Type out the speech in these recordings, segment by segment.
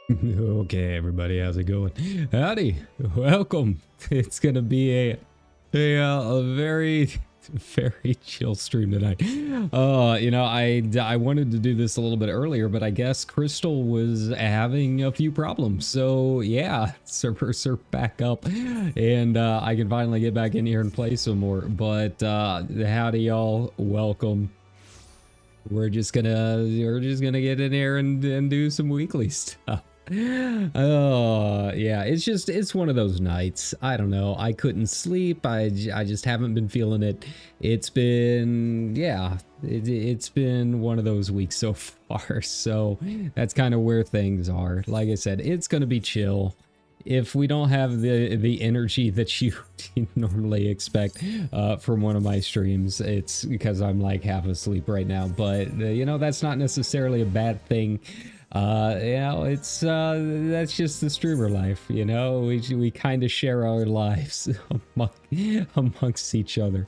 Okay, everybody, how's it going? Howdy, welcome. It's gonna be a very very chill stream tonight. You know, I wanted to do this a little bit earlier, but I guess Crystal was having a few problems. So yeah, servers are back up, and I can finally get back in here and play some more. But howdy, y'all. Welcome. We're just gonna get in here and do some weekly stuff. Oh yeah, it's one of those nights. I don't know, I couldn't sleep. I just haven't been feeling it. It's been, yeah, it's been one of those weeks so far. So that's kind of where things are. Like I said, it's gonna be chill. If we don't have the energy that you normally expect from one of my streams, it's because I'm like half asleep right now. But you know, that's not necessarily a bad thing. You know, it's that's just the streamer life. You know, we kind of share our lives amongst each other.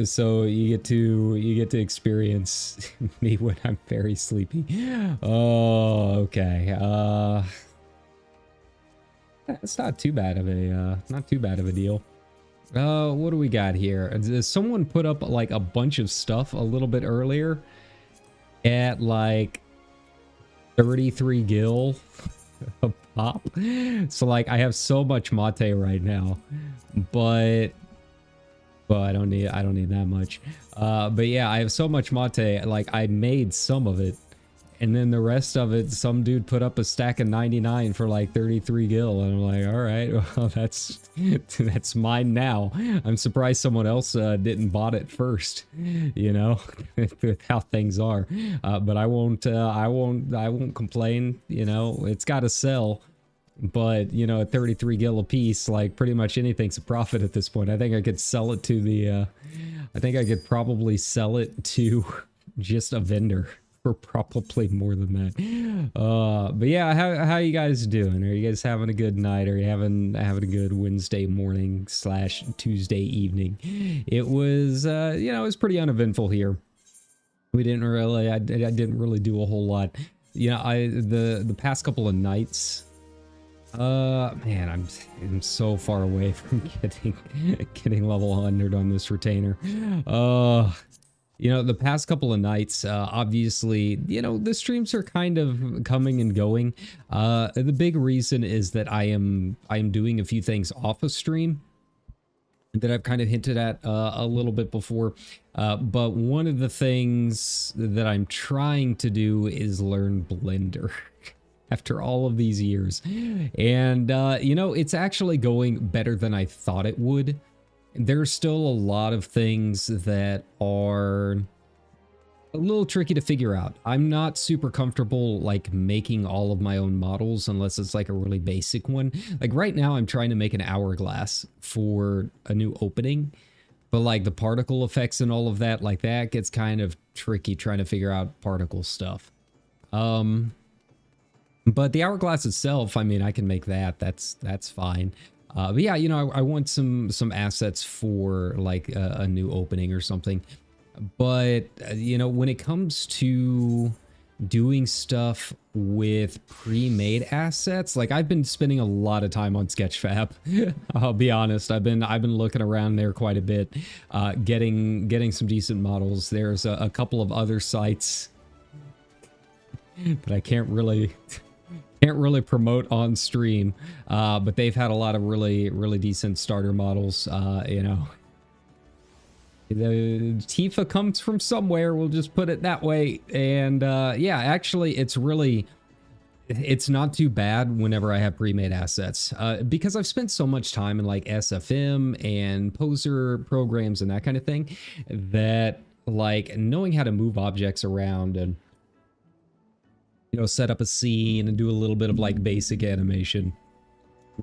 So you get to experience me when I'm very sleepy. Oh, okay. It's not too bad of a deal. What do we got here? Someone put up like a bunch of stuff a little bit earlier at like 33 gil a pop. So like I have so much mate right now, but I don't need that much. But yeah, I have so much mate. Like I made some of it, and then the rest of it, some dude put up a stack of 99 for like 33 gil. And I'm like, all right, well, that's mine now. I'm surprised someone else didn't bought it first, you know, with how things are. But I won't complain. You know, it's got to sell. But, you know, at 33 gil a piece, like pretty much anything's a profit at this point. I think I could sell it to the, I think I could probably sell it to just a vendor for probably more than that. But yeah, how you guys doing? Are you guys having a good night? Are you having a good Wednesday morning / Tuesday evening? It was, you know, it was pretty uneventful here. We didn't really, I didn't really do a whole lot. You know, the past couple of nights, man, I'm so far away from getting level 100 on this retainer. You know, the past couple of nights, obviously, you know, the streams are kind of coming and going. The big reason is that I am doing a few things off of stream that I've kind of hinted at a little bit before. But one of the things that I'm trying to do is learn Blender after all of these years. And, you know, it's actually going better than I thought it would. There's still a lot of things that are a little tricky to figure out. I'm not super comfortable like making all of my own models unless it's like a really basic one. Like right now I'm trying to make an hourglass for a new opening, but like the particle effects and all of that, like that gets kind of tricky trying to figure out particle stuff. But the hourglass itself, I mean, I can make that. That's fine. But yeah, you know, I want some assets for like a new opening or something. But, you know, when it comes to doing stuff with pre-made assets, like I've been spending a lot of time on Sketchfab. I'll be honest, I've been looking around there quite a bit, getting some decent models. There's a couple of other sites that I can't really promote on stream, but they've had a lot of really decent starter models. You know, the Tifa comes from somewhere, we'll just put it that way. And yeah, actually it's really It's not too bad whenever I have pre-made assets, because I've spent so much time in like SFM and poser programs and that kind of thing, that like knowing how to move objects around and, you know, set up a scene and do a little bit of like basic animation,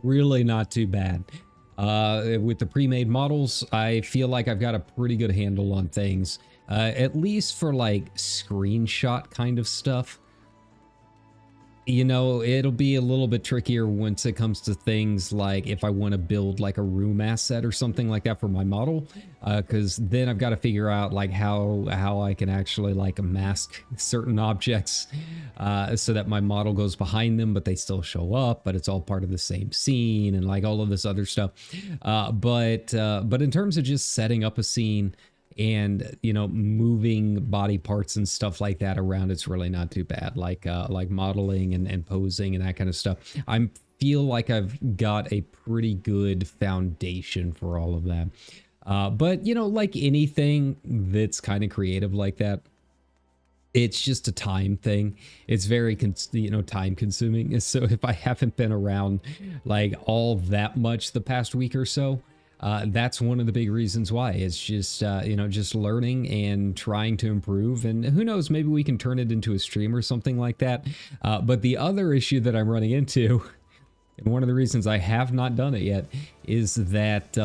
really not too bad. With the pre-made models, I feel like I've got a pretty good handle on things, at least for like screenshot kind of stuff. You know, it'll be a little bit trickier once it comes to things like if I want to build like a room asset or something like that for my model, because then I've got to figure out like how I can actually like mask certain objects so that my model goes behind them, but they still show up, but it's all part of the same scene and like all of this other stuff. But in terms of just setting up a scene and, you know, moving body parts and stuff like that around, it's really not too bad. Like modeling and posing and that kind of stuff. I feel like I've got a pretty good foundation for all of that. But, you know, like anything that's kind of creative like that, it's just a time thing. It's very, you know, time consuming. So if I haven't been around like all that much the past week or so, that's one of the big reasons why. It's just, you know, just learning and trying to improve. And who knows, maybe we can turn it into a stream or something like that. But the other issue that I'm running into, and one of the reasons I have not done it yet, is that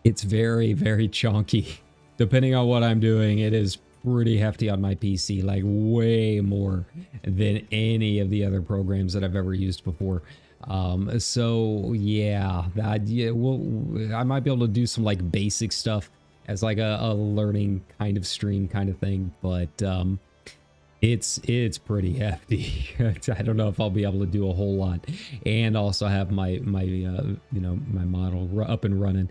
it's very, very chunky. Depending on what I'm doing, it is pretty hefty on my PC, like way more than any of the other programs that I've ever used before. So yeah, I might be able to do some like basic stuff as like a learning kind of stream kind of thing, but it's pretty hefty. I don't know if I'll be able to do a whole lot and also have my you know, my model up and running.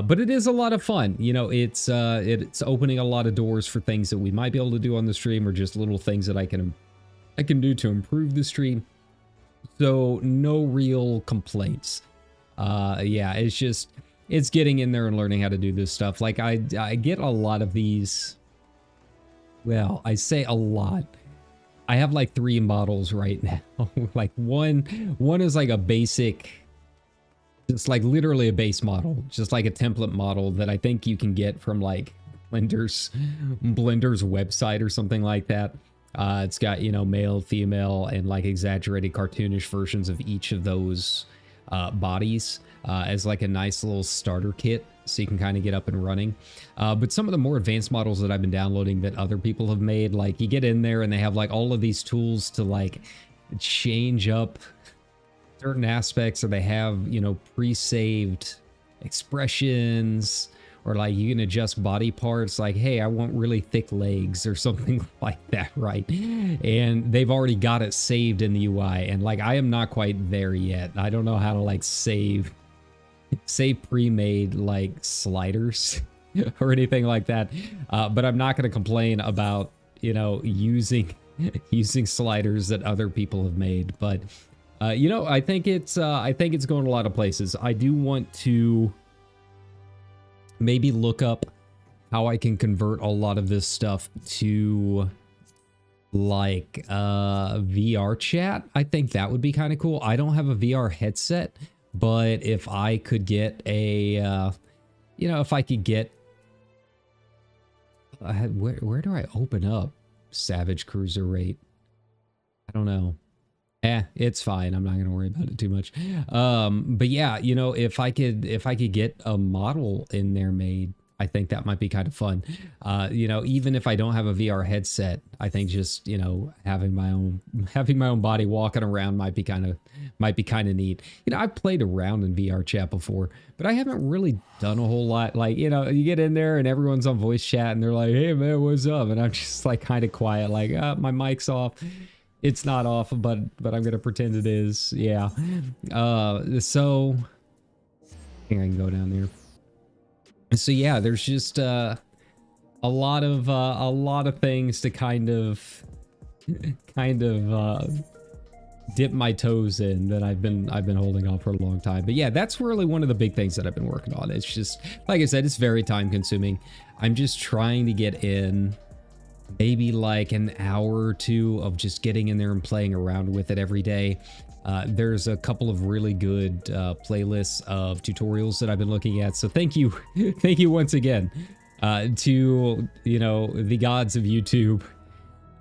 But it is a lot of fun. You know, it's opening a lot of doors for things that we might be able to do on the stream, or just little things that I can do to improve the stream. So no real complaints. Yeah, it's getting in there and learning how to do this stuff. Like I get a lot of these. Well, I say a lot. I have like 3 models right now. Like one is like a basic, just like literally a base model, just like a template model that I think you can get from like Blender's website or something like that. It's got, you know, male, female, and like exaggerated cartoonish versions of each of those bodies as like a nice little starter kit, so you can kind of get up and running. But some of the more advanced models that I've been downloading that other people have made, like you get in there and they have like all of these tools to like change up certain aspects, or they have, you know, pre-saved expressions, or like you can adjust body parts, like, hey, I want really thick legs or something like that, right? And they've already got it saved in the UI, and like I am not quite there yet. I don't know how to like save pre-made like sliders or anything like that. But I'm not going to complain about, you know, using sliders that other people have made. But you know, I think it's going a lot of places. I do want to maybe look up how I can convert a lot of this stuff to like VR chat. I think that would be kind of cool. I don't have a VR headset, but if I could get a, you know, if I could get, where do I open up Savage Cruiser rate? I don't know. It's fine. I'm not going to worry about it too much. But yeah, you know, if I could get a model in there made, I think that might be kind of fun. You know, even if I don't have a VR headset, I think just, you know, having my own body walking around might be kind of neat. You know, I've played around in VR chat before, but I haven't really done a whole lot. Like, you know, you get in there and everyone's on voice chat and they're like, "Hey man, what's up?" And I'm just like kind of quiet, like, my mic's off. It's not off, but I'm gonna pretend it is. Yeah. So I think I can go down there. So yeah, there's just a lot of things to kind of dip my toes in that I've been holding off for a long time. But yeah, that's really one of the big things that I've been working on. It's just, like I said, it's very time consuming. I'm just trying to get in maybe like an hour or two of just getting in there and playing around with it every day. There's a couple of really good playlists of tutorials that I've been looking at. So thank you, thank you once again to, you know, the gods of YouTube,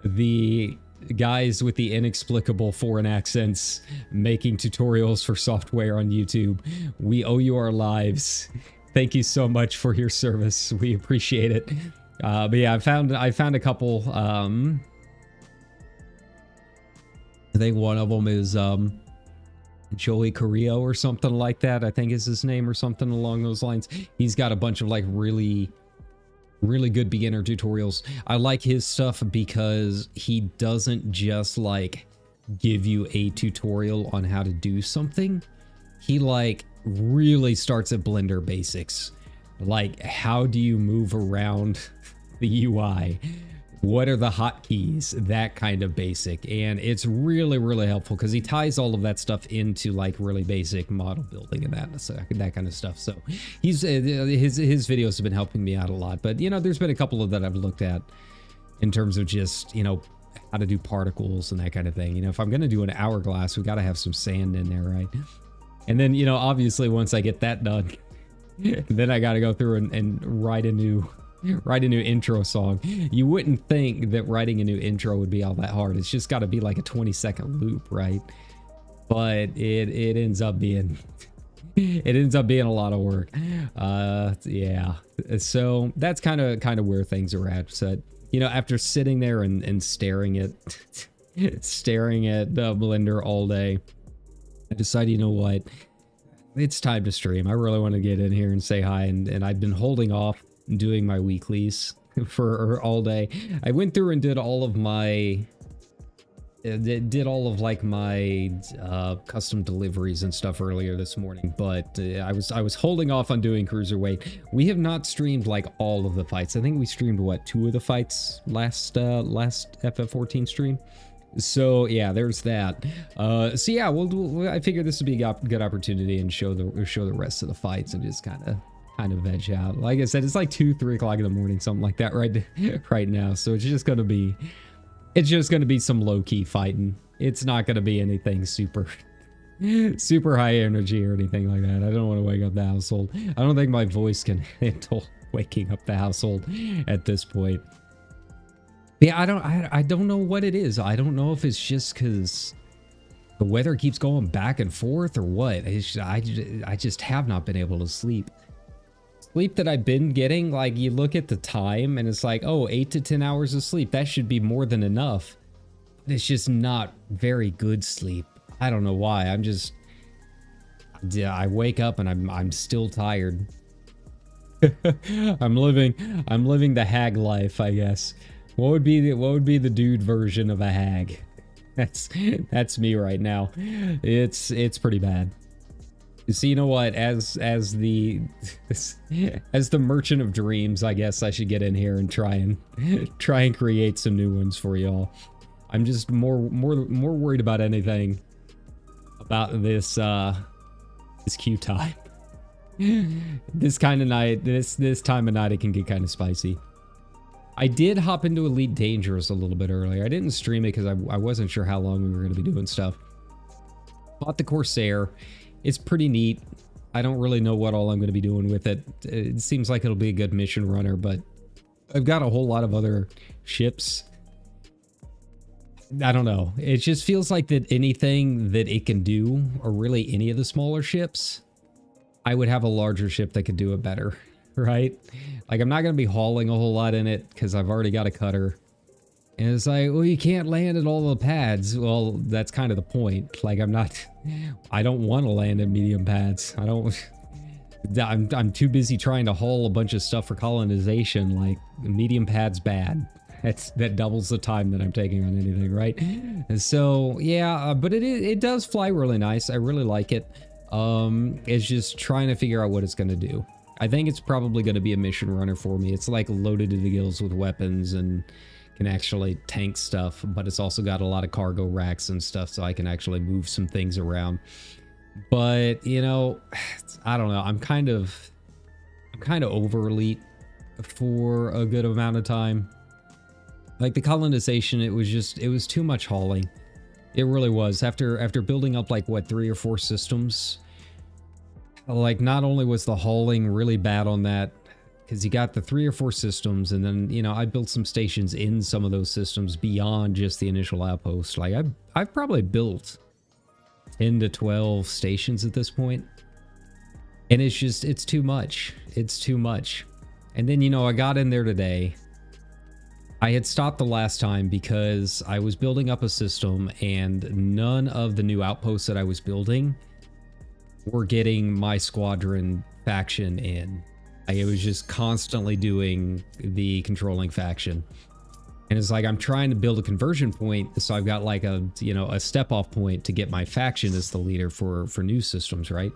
the guys with the inexplicable foreign accents making tutorials for software on YouTube. We owe you our lives. Thank you so much for your service. We appreciate it. But yeah, I found a couple. I think one of them is Joey Carrillo or something like that, I think is his name, or something along those lines. He's got a bunch of like really good beginner tutorials. I like his stuff because he doesn't just like give you a tutorial on how to do something. He like really starts at Blender basics. Like, how do you move around the UI? What are the hotkeys? That kind of basic. And it's really helpful because he ties all of that stuff into like really basic model building and that kind of stuff. So he's his videos have been helping me out a lot. But you know, there's been a couple of that I've looked at in terms of just, you know, how to do particles and that kind of thing. You know, if I'm going to do an hourglass, we got to have some sand in there, right? And then, you know, obviously once I get that done, then I got to go through and write a new intro song. You wouldn't think that writing a new intro would be all that hard. It's just got to be like a 20-second loop, right? But it ends up being a lot of work. Yeah. So that's kind of where things are at. So, you know, after sitting there and staring at the Blender all day, I decided, you know what? It's time to stream. I really want to get in here and say hi, and I've been holding off doing my weeklies for all day. I went through and did all of my custom deliveries and stuff earlier this morning, but I was holding off on doing Cruiserweight. We have not streamed like all of the fights. I think we streamed what, 2 of the fights last FF14 stream. So yeah, there's that. So yeah, I figured this would be a good opportunity and show the rest of the fights and just kind of veg out. Like I said, it's like 3 o'clock in the morning, something like that right now. So it's just gonna be some low-key fighting. It's not gonna be anything super high energy or anything like that. I don't want to wake up the household. I don't think my voice can handle waking up the household at this point. Yeah, I don't know what it is. I don't know if it's just because the weather keeps going back and forth or what. I just have not been able to sleep. Sleep that I've been getting, like, you look at the time and it's like, oh, 8 to 10 hours of sleep. That should be more than enough. It's just not very good sleep. I don't know why. I wake up and I'm still tired. I'm living the hag life, I guess. What would be the dude version of a hag? That's me right now. It's pretty bad. So you know what? As the merchant of dreams, I guess I should get in here and try and create some new ones for y'all. I'm just more worried about anything about this queue time. This kind of night, this time of night, it can get kind of spicy. I did hop into Elite Dangerous a little bit earlier. I didn't stream it because I wasn't sure how long we were going to be doing stuff. Bought the Corsair. It's pretty neat. I don't really know what all I'm going to be doing with it. It seems like it'll be a good mission runner, but I've got a whole lot of other ships. I don't know. It just feels like that anything that it can do, or really any of the smaller ships, I would have a larger ship that could do it better. Right? Like, I'm not going to be hauling a whole lot in it because I've already got a cutter. And it's like, well, you can't land at all the pads. Well, that's kind of the point. Like, I don't want to land at medium pads. I'm too busy trying to haul a bunch of stuff for colonization. Like, medium pad's bad. That doubles the time that I'm taking on anything, right? And so, yeah, but it does fly really nice. I really like it. It's just trying to figure out what it's going to do. I think it's probably going to be a mission runner for me. It's like loaded to the gills with weapons and can actually tank stuff, but it's also got a lot of cargo racks and stuff, so I can actually move some things around. But, you know, I don't know. I'm kind of over Elite for a good amount of time. Like the colonization, it was too much hauling. It really was. After building up like what, 3 or 4 systems, like not only was the hauling really bad on that, because you got the 3 or 4 systems, and then, you know, I built some stations in some of those systems beyond just the initial outpost. Like I've probably built 10 to 12 stations at this point. And it's too much. It's too much. And then, you know, I got in there today. I had stopped the last time because I was building up a system and none of the new outposts that I was building were getting my squadron faction in. I was just constantly doing the controlling faction. And it's like, I'm trying to build a conversion point, so I've got like a, you know, a step off point to get my faction as the leader for new systems, right?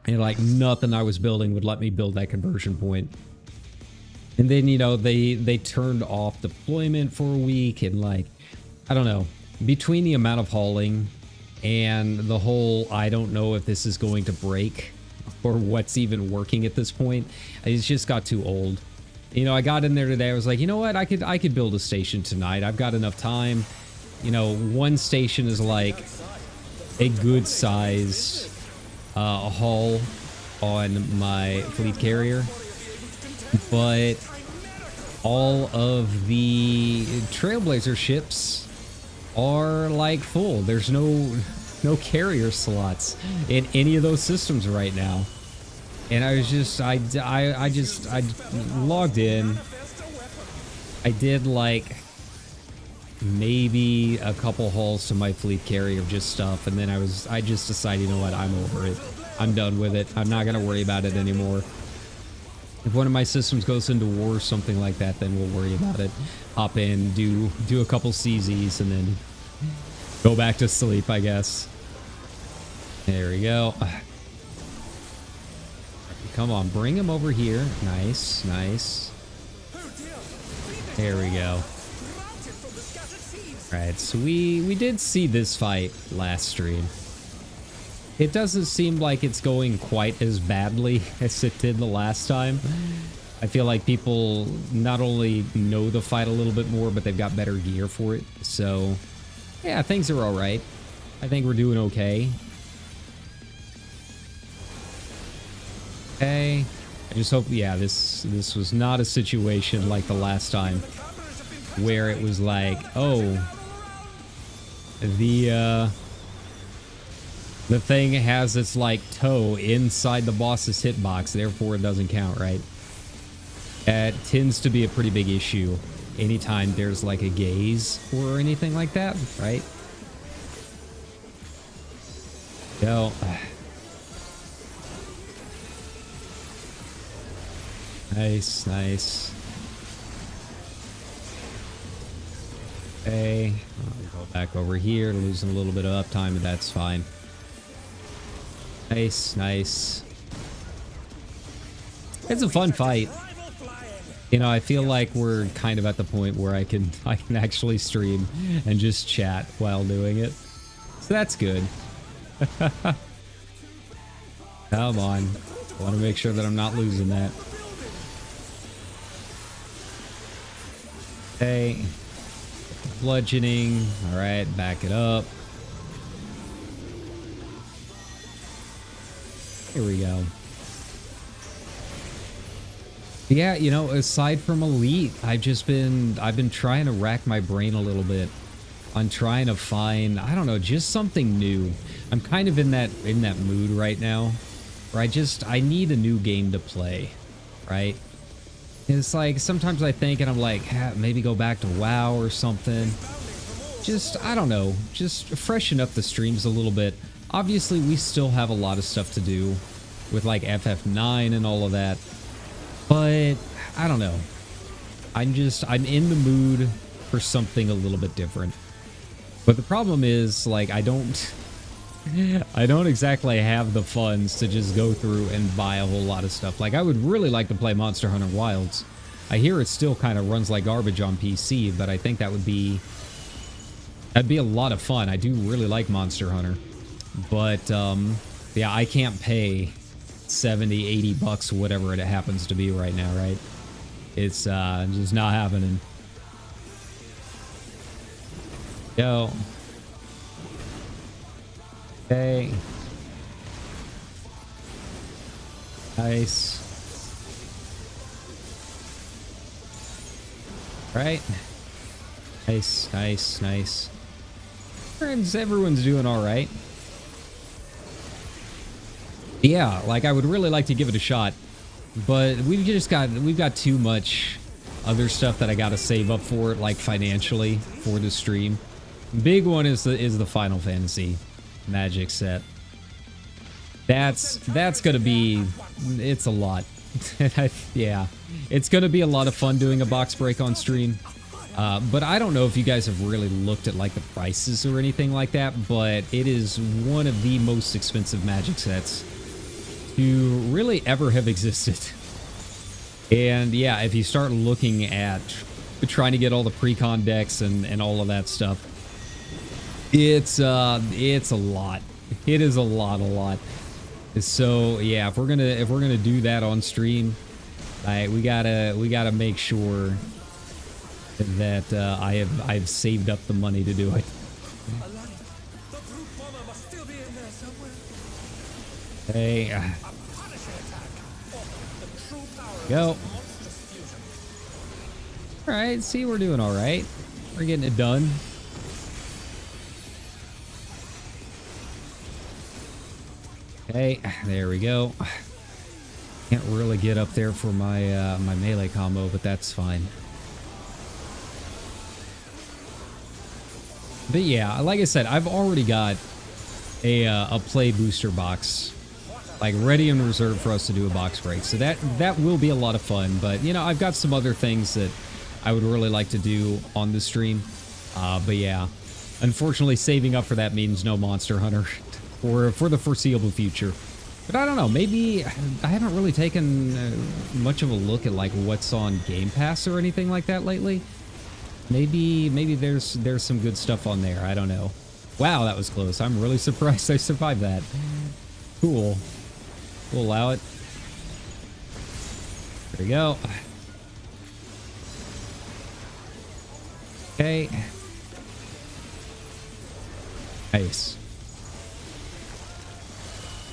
And like nothing I was building would let me build that conversion point. And then, you know, they turned off deployment for a week, and like, I don't know, between the amount of hauling and the whole, I don't know if this is going to break or what's even working at this point, it's just got too old. You know, I got in there today, I was like, you know what, I could build a station tonight. I've got enough time. You know, one station is like a good size haul on my fleet carrier, but all of the Trailblazer ships are like full. There's no carrier slots in any of those systems right now. And I was just, I logged in. I did like maybe a couple hauls to my fleet carrier of just stuff, and then I just decided, you know what, I'm over it. I'm done with it. I'm not gonna worry about it anymore. If one of my systems goes into war or something like that, then we'll worry about it. Hop in, do a couple CZs, and then go back to sleep, I guess. There we go. Come on, bring him over here. Nice, nice. There we go. Alright, so we did see this fight last stream. It doesn't seem like it's going quite as badly as it did the last time. I feel like people not only know the fight a little bit more, but they've got better gear for it. So, yeah, things are alright. I think we're doing okay. Okay. I just hope, yeah, this was not a situation like the last time where it was like, oh, the thing has its like toe inside the boss's hitbox, therefore it doesn't count, right? It tends to be a pretty big issue anytime there's like a gaze or anything like that, right? Go. Nice, nice. Okay, I'll go back over here, losing a little bit of uptime, but that's fine. Nice, nice. It's a fun fight. You know, I feel like we're kind of at the point where I can actually stream and just chat while doing it. So that's good. Come on. I want to make sure that I'm not losing that. Okay. Bludgeoning. Alright, back it up. Here we go. Yeah, you know, aside from Elite, I've been trying to rack my brain a little bit on trying to find, I don't know, just something new. I'm kind of in that mood right now where I need a new game to play, right? It's like sometimes I think and I'm like, maybe go back to WoW or something. Just, I don't know, just freshen up the streams a little bit. Obviously, we still have a lot of stuff to do with like FF9 and all of that. But I don't know. I'm in the mood for something a little bit different. But the problem is, like, I don't exactly have the funds to just go through and buy a whole lot of stuff. Like, I would really like to play Monster Hunter Wilds. I hear it still kind of runs like garbage on PC, but I think that'd be a lot of fun. I do really like Monster Hunter. But, yeah, I can't pay 70, 80 bucks, whatever it happens to be right now, right? It's just not happening. Go. Okay. Nice. Right. Nice, nice, nice. Everyone's doing all right. Yeah, like I would really like to give it a shot, but we've got too much other stuff that I got to save up for, like financially, for the stream. Big one is the Final Fantasy Magic set. That's gonna be, it's a lot. Yeah, it's gonna be a lot of fun doing a box break on stream. But I don't know if you guys have really looked at like the prices or anything like that, but it is one of the most expensive Magic sets to really ever have existed. And yeah, if you start looking at trying to get all the pre-con decks and all of that stuff, it's a lot. It is a lot. So yeah, if we're gonna do that on stream, we gotta make sure that I've saved up the money to do it. Hey, go. All right, see, we're doing all right. We're getting it done. Okay, there we go. Can't really get up there for my my melee combo, but that's fine. But yeah, like I said, I've already got a play booster box, like ready and reserved for us to do a box break. So that will be a lot of fun. But you know, I've got some other things that I would really like to do on the stream. But yeah, unfortunately, saving up for that means no Monster Hunter for the foreseeable future. But I don't know, maybe I haven't really taken much of a look at like what's on Game Pass or anything like that lately. Maybe there's some good stuff on there. I don't know. Wow, that was close. I'm really surprised I survived that. Cool. We'll allow it. There we go. Okay. Nice.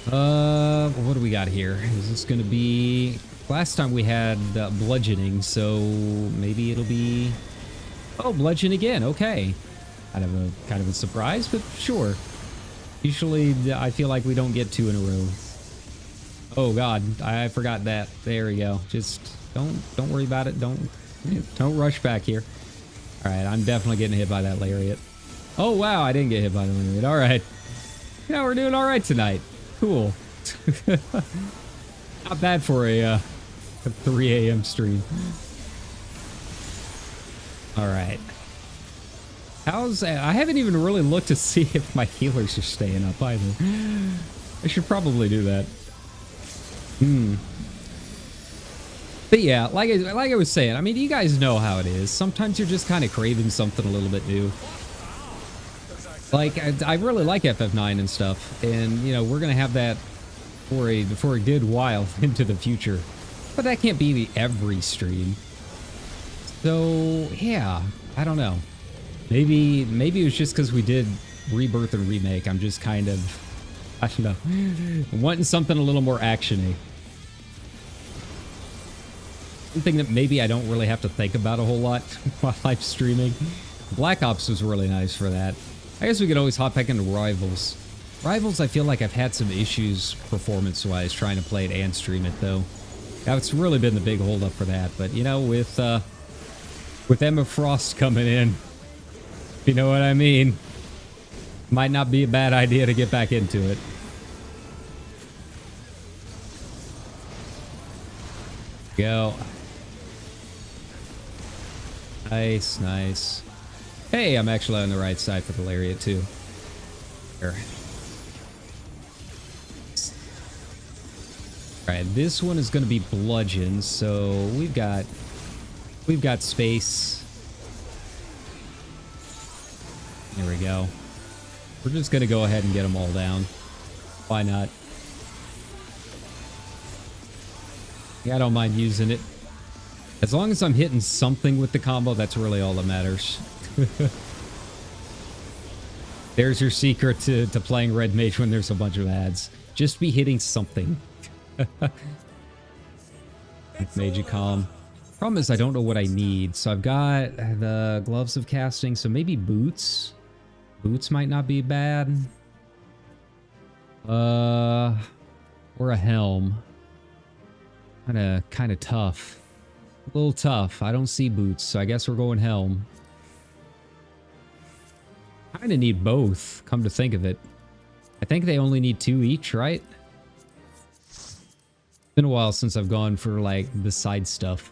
What do we got here? Is this gonna be... Last time we had bludgeoning, so maybe it'll be... Oh, bludgeon again. Okay. Kind of a surprise, but sure. Usually, I feel like we don't get two in a row. Oh God, I forgot that. There we go. Just don't worry about it. Don't rush back here. All right, I'm definitely getting hit by that lariat. Oh wow, I didn't get hit by the lariat. All right. Yeah, we're doing all right tonight. Cool. Not bad for a 3 a.m. stream. All right. I haven't even really looked to see if my healers are staying up either. I should probably do that. But yeah, like I was saying, I mean, you guys know how it is. Sometimes you're just kind of craving something a little bit new. Like, I really like FF9 and stuff, and you know, we're gonna have that for a good while into the future. But that can't be every stream. So yeah, I don't know. Maybe it was just because we did Rebirth and Remake. I'm just kind of, I don't know, wanting something a little more actiony. Something that maybe I don't really have to think about a whole lot while I'm streaming. Black Ops was really nice for that. I guess we could always hop back into Rivals. Rivals, I feel like I've had some issues performance-wise trying to play it and stream it, though. That's really been the big holdup for that. But, you know, with Emma Frost coming in, you know what I mean? Might not be a bad idea to get back into it. Go. Nice, nice. Hey, I'm actually on the right side for the lariat too. Here. Alright, this one is gonna be bludgeon, so we've got space. There we go. We're just gonna go ahead and get them all down. Why not? Yeah, I don't mind using it. As long as I'm hitting something with the combo, that's really all that matters. There's your secret to playing Red Mage when there's a bunch of ads. Just be hitting something. Magic Calm. Problem is I don't know what I need. So I've got the Gloves of Casting, so maybe Boots. Boots might not be bad. Or a Helm. Kinda tough. A little tough. I don't see Boots, so I guess we're going Helm. Kinda need both, come to think of it. I think they only need 2 each, right? It's been a while since I've gone for, like, the side stuff.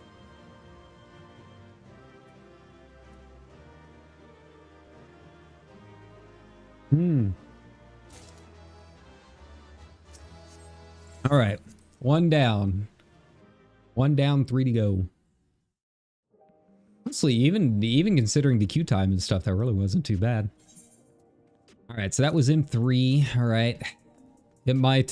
Alright. 1 down. 1 down, 3 to go. Honestly, even considering the queue time and stuff, that really wasn't too bad. Alright, so that was M3. Alright. It might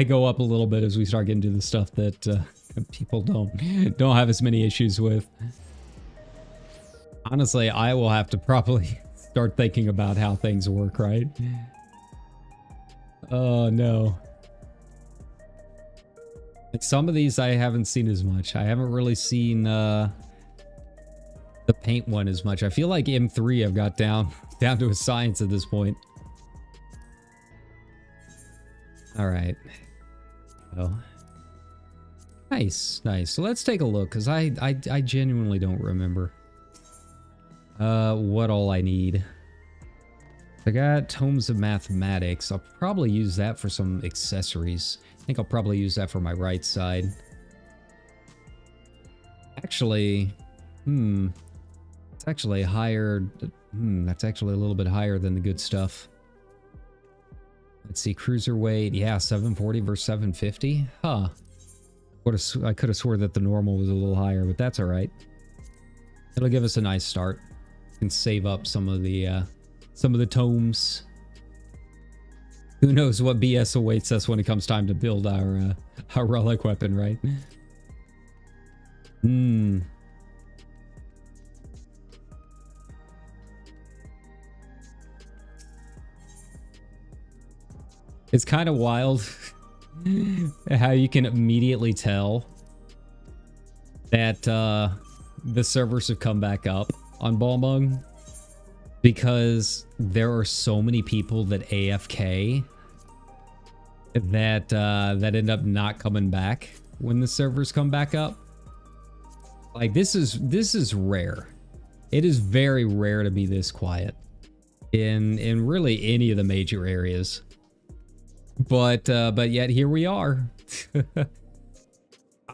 go up a little bit as we start getting to the stuff that people don't have as many issues with. Honestly, I will have to probably start thinking about how things work, right? Oh, no. Like some of these I haven't seen as much. I haven't really seen the paint one as much. I feel like M3 I've got down to a science at this point. All right. Oh. Nice. So let's take a look, because I genuinely don't remember what all I need. I got Tomes of Mathematics. I'll probably use that for some accessories. I think I'll probably use that for my right side. Actually, it's actually higher. That's actually a little bit higher than the good stuff. Let's see, cruiserweight. Yeah, 740 versus 750. Huh. I could have swore that the normal was a little higher, but that's all right. It'll give us a nice start. Can save up some of the tomes. Who knows what BS awaits us when it comes time to build our relic weapon, right? It's kind of wild how you can immediately tell that the servers have come back up on Balmung, because there are so many people that AFK that end up not coming back when the servers come back up. Like this is rare. It is very rare to be this quiet in really any of the major areas. But yet here we are.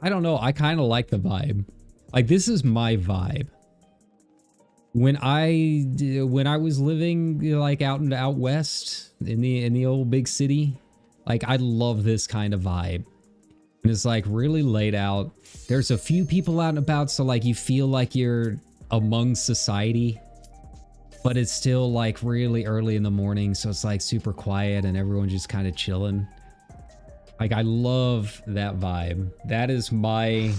I don't know. I kind of like the vibe. Like this is my vibe. When I was living like out west in the old big city, like I love this kind of vibe. And it's like really laid out. There's a few people out and about, so like you feel like you're among society, but it's still like really early in the morning, so it's like super quiet and everyone's just kind of chilling. Like I love that vibe. That is my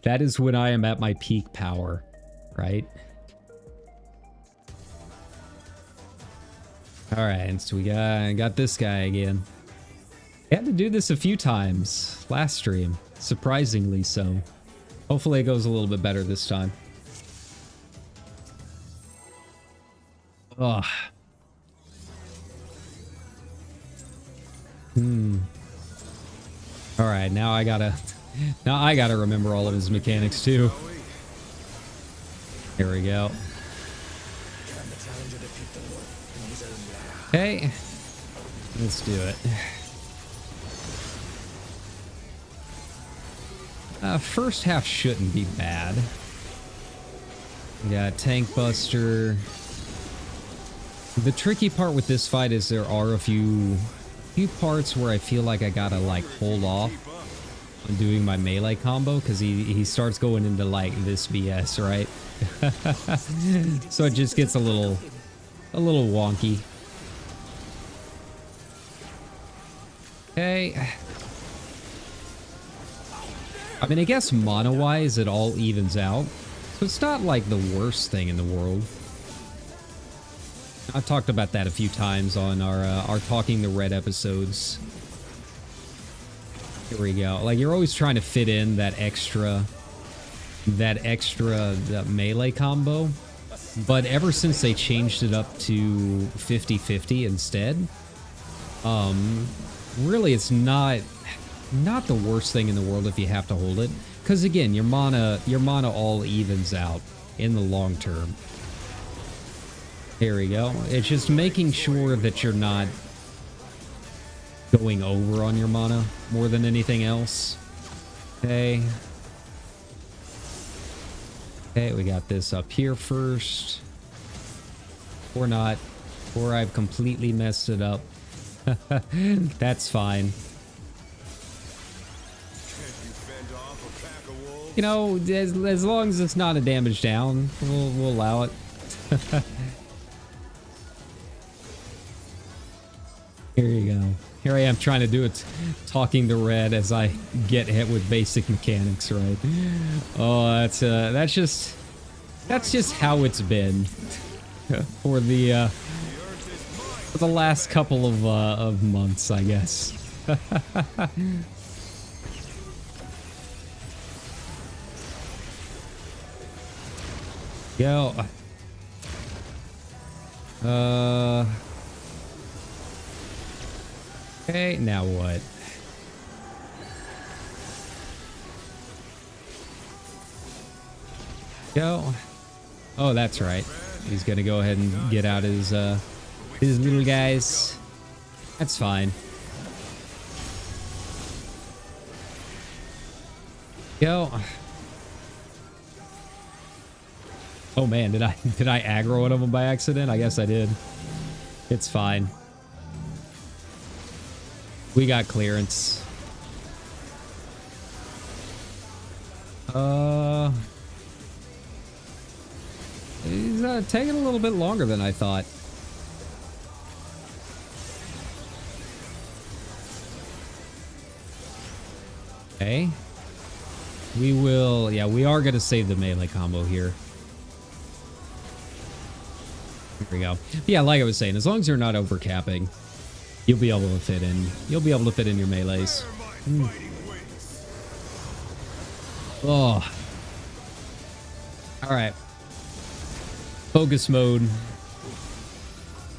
that is when I am at my peak power, right? All right, so we got this guy again. I had to do this a few times last stream, surprisingly so. Hopefully it goes a little bit better this time. Ugh. All right, now I gotta remember all of his mechanics too. Here we go. Okay, let's do it. First half shouldn't be bad. We got Tank Buster. The tricky part with this fight is there are a few parts where I feel like I gotta like hold off on doing my melee combo, because he starts going into like this BS, right? So it just gets a little wonky. Okay. I mean, I guess mana-wise, it all evens out. So it's not like the worst thing in the world. I've talked about that a few times on our Talking the Red episodes. Here we go. Like, you're always trying to fit in that extra melee combo. But ever since they changed it up to 50-50 instead, really it's not the worst thing in the world if you have to hold it. Because again, your mana all evens out in the long term. Here we go. It's just making sure that you're not going over on your mana more than anything else. Okay. Okay, we got this up here first. Or not. Or I've completely messed it up. That's fine. You know, as long as it's not a damage down, we'll allow it. Here you go. Here I am trying to do it, talking to Red as I get hit with basic mechanics, right? Oh, that's just how it's been for the last couple of months, I guess. Yo. Okay, now what? Go. Oh, that's right. He's gonna go ahead and get out his little guys. That's fine. Go. Oh man, did I aggro one of them by accident? I guess I did. It's fine. We got clearance. He's taking a little bit longer than I thought. Okay. We will, yeah, we are going to save the melee combo here. Here we go. Yeah, like I was saying, as long as you're not overcapping, you'll be able to fit in. You'll be able to fit in your melees. Oh. Alright. Focus mode.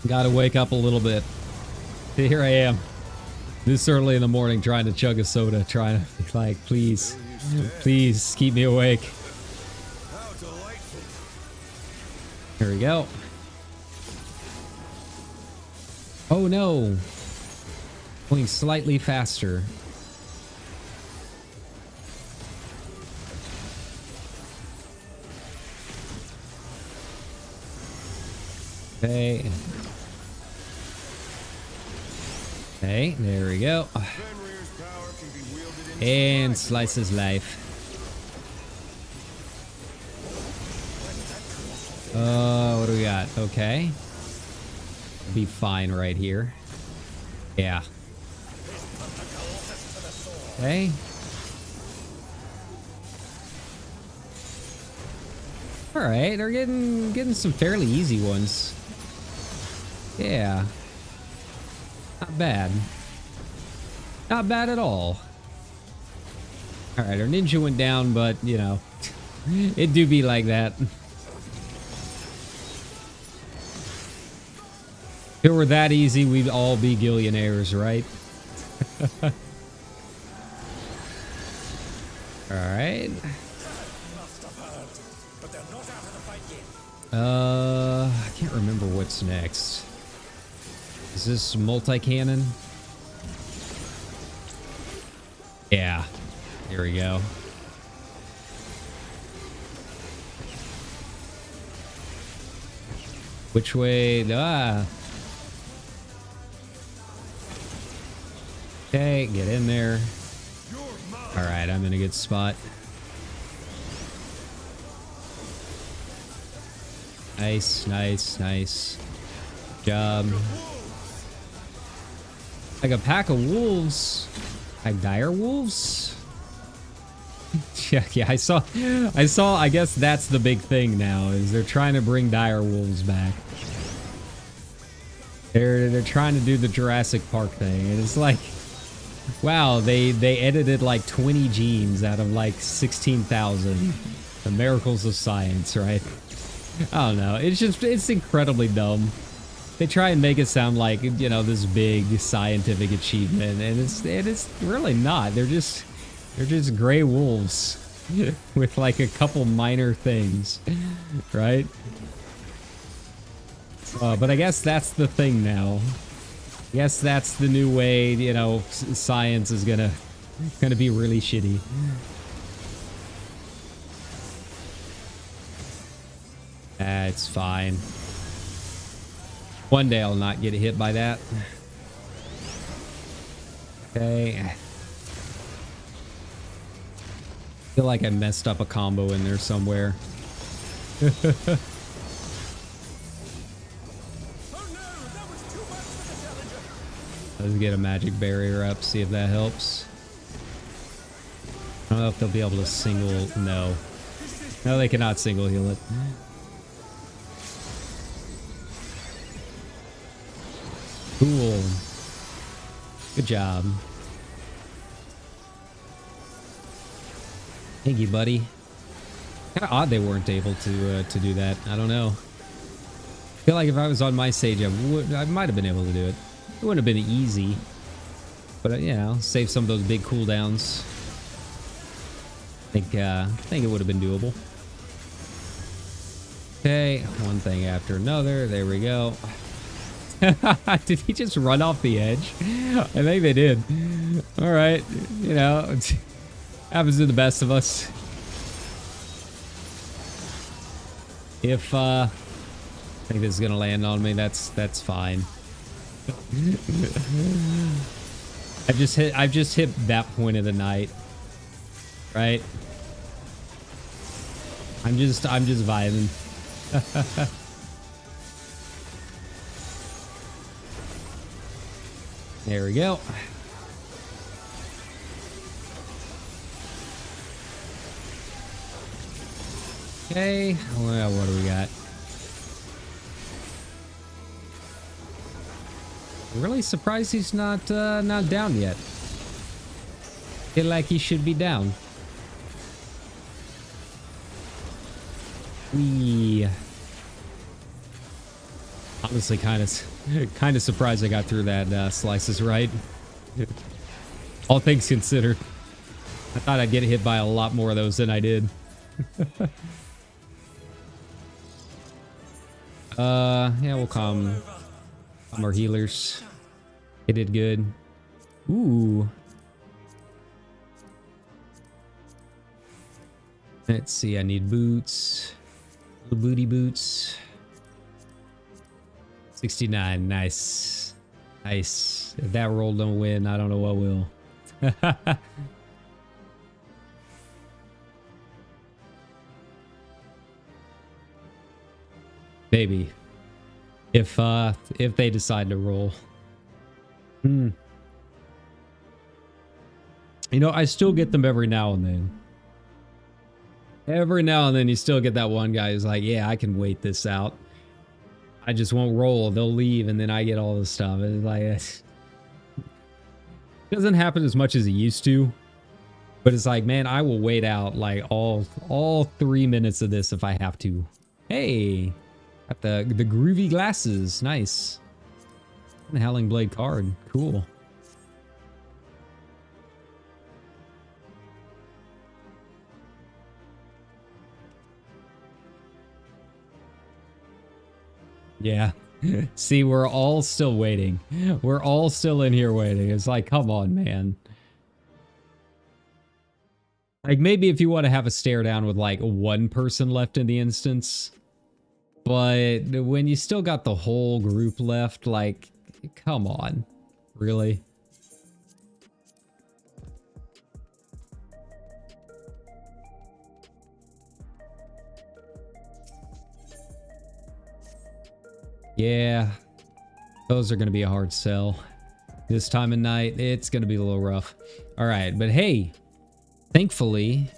Gotta wake up a little bit. Here I am. This early in the morning trying to chug a soda. Trying to be like, please. Please keep me awake. Here we go. Oh no. Going slightly faster. Okay. Okay, there we go. And slices life. What do we got? Okay. Be fine right here. Yeah. Okay. All right, they're getting some fairly easy ones. Yeah. Not bad. Not bad at all. All right, our ninja went down, but you know, it do be like that. If it were that easy, we'd all be gillionaires, right? Alright. I can't remember what's next. Is this multi-cannon? Yeah. Here we go. Which way? Ah. Okay, get in there. All right, I'm in a good spot. Nice, nice, nice. Job. Like a pack of wolves. Like dire wolves? Yeah, I saw, I guess that's the big thing now, is they're trying to bring dire wolves back. They're trying to do the Jurassic Park thing, and it's like, wow, they edited like 20 genes out of like 16,000. The miracles of science, right? I don't know. It's incredibly dumb. They try and make it sound like, you know, this big scientific achievement, and it's really not. They're just gray wolves with like a couple minor things, right? But I guess that's the thing now. I guess that's the new way, you know, science is gonna be really shitty. It's fine. One day I'll not get hit by that. Okay. I feel like I messed up a combo in there somewhere. Let's get a magic barrier up, see if that helps. I don't know if they'll be able to single... No. No, they cannot single heal it. Cool. Good job. Thank you, buddy. Kind of odd they weren't able to do that. I don't know. I feel like if I was on my stage, I might have been able to do it. It wouldn't have been easy, but you know, save some of those big cooldowns. I think it would have been doable. Okay, one thing after another. There we go. Did he just run off the edge? I think they did. All right, you know, it happens to the best of us. If I think this is gonna land on me, that's fine. I've just hit that point of the night, right? I'm just vibing. There we go. Okay, well, what do we got? Really surprised he's not down yet. Feel like he should be down. Honestly, kind of surprised I got through that slices right. All things considered, I thought I'd get hit by a lot more of those than I did. Yeah, we'll calm our healers. They did good. Ooh. Let's see, I need boots. Little booty boots. 69, nice. Nice. If that roll don't win, I don't know what will. Maybe. If they decide to roll. You know, I still get them every now and then. Every now and then you still get that one guy who's like, yeah, I can wait this out. I just won't roll. They'll leave and then I get all this stuff. It's like, it doesn't happen as much as it used to. But it's like, man, I will wait out like all 3 minutes of this if I have to. Hey, got the groovy glasses. Nice. And the Howling Blade card. Cool. Yeah. See, we're all still waiting. We're all still in here waiting. It's like, come on, man. Like, maybe if you want to have a stare down with like one person left in the instance. But when you still got the whole group left, like, come on. Really? Yeah, those are going to be a hard sell. This time of night, it's going to be a little rough. All right, but hey, thankfully,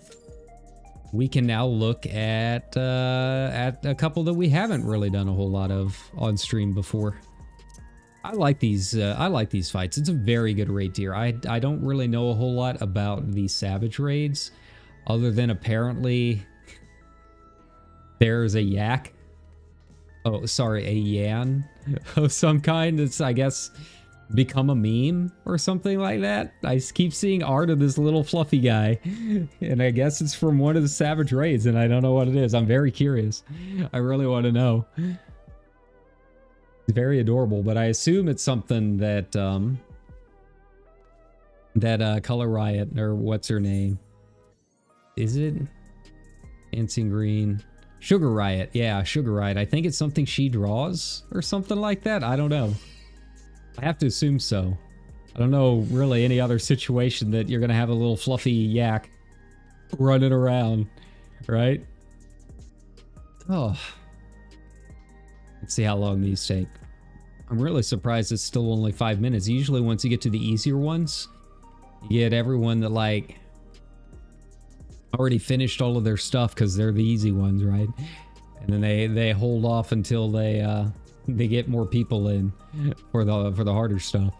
we can now look at a couple that we haven't really done a whole lot of on stream before. I like these fights. It's a very good raid tier. I don't really know a whole lot about the Savage raids, other than apparently there's a yak. Oh, sorry, a yan of some kind. It's, I guess, become a meme or something like that. I keep seeing art of this little fluffy guy, and I guess it's from one of the Savage raids, and I don't know what it is. I'm very curious. I really want to know. It's very adorable, but I assume it's something that Color Riot, or what's her name? Is it Dancing Green? Sugar Riot. Yeah, Sugar Riot. I think it's something she draws or something like that. I don't know. I have to assume so. I don't know really any other situation that you're gonna have a little fluffy yak running around, right? Oh. Let's see how long these take. I'm really surprised it's still only 5 minutes. Usually once you get to the easier ones, you get everyone that like already finished all of their stuff because they're the easy ones, right? And then they hold off until they get more people in for the harder stuff.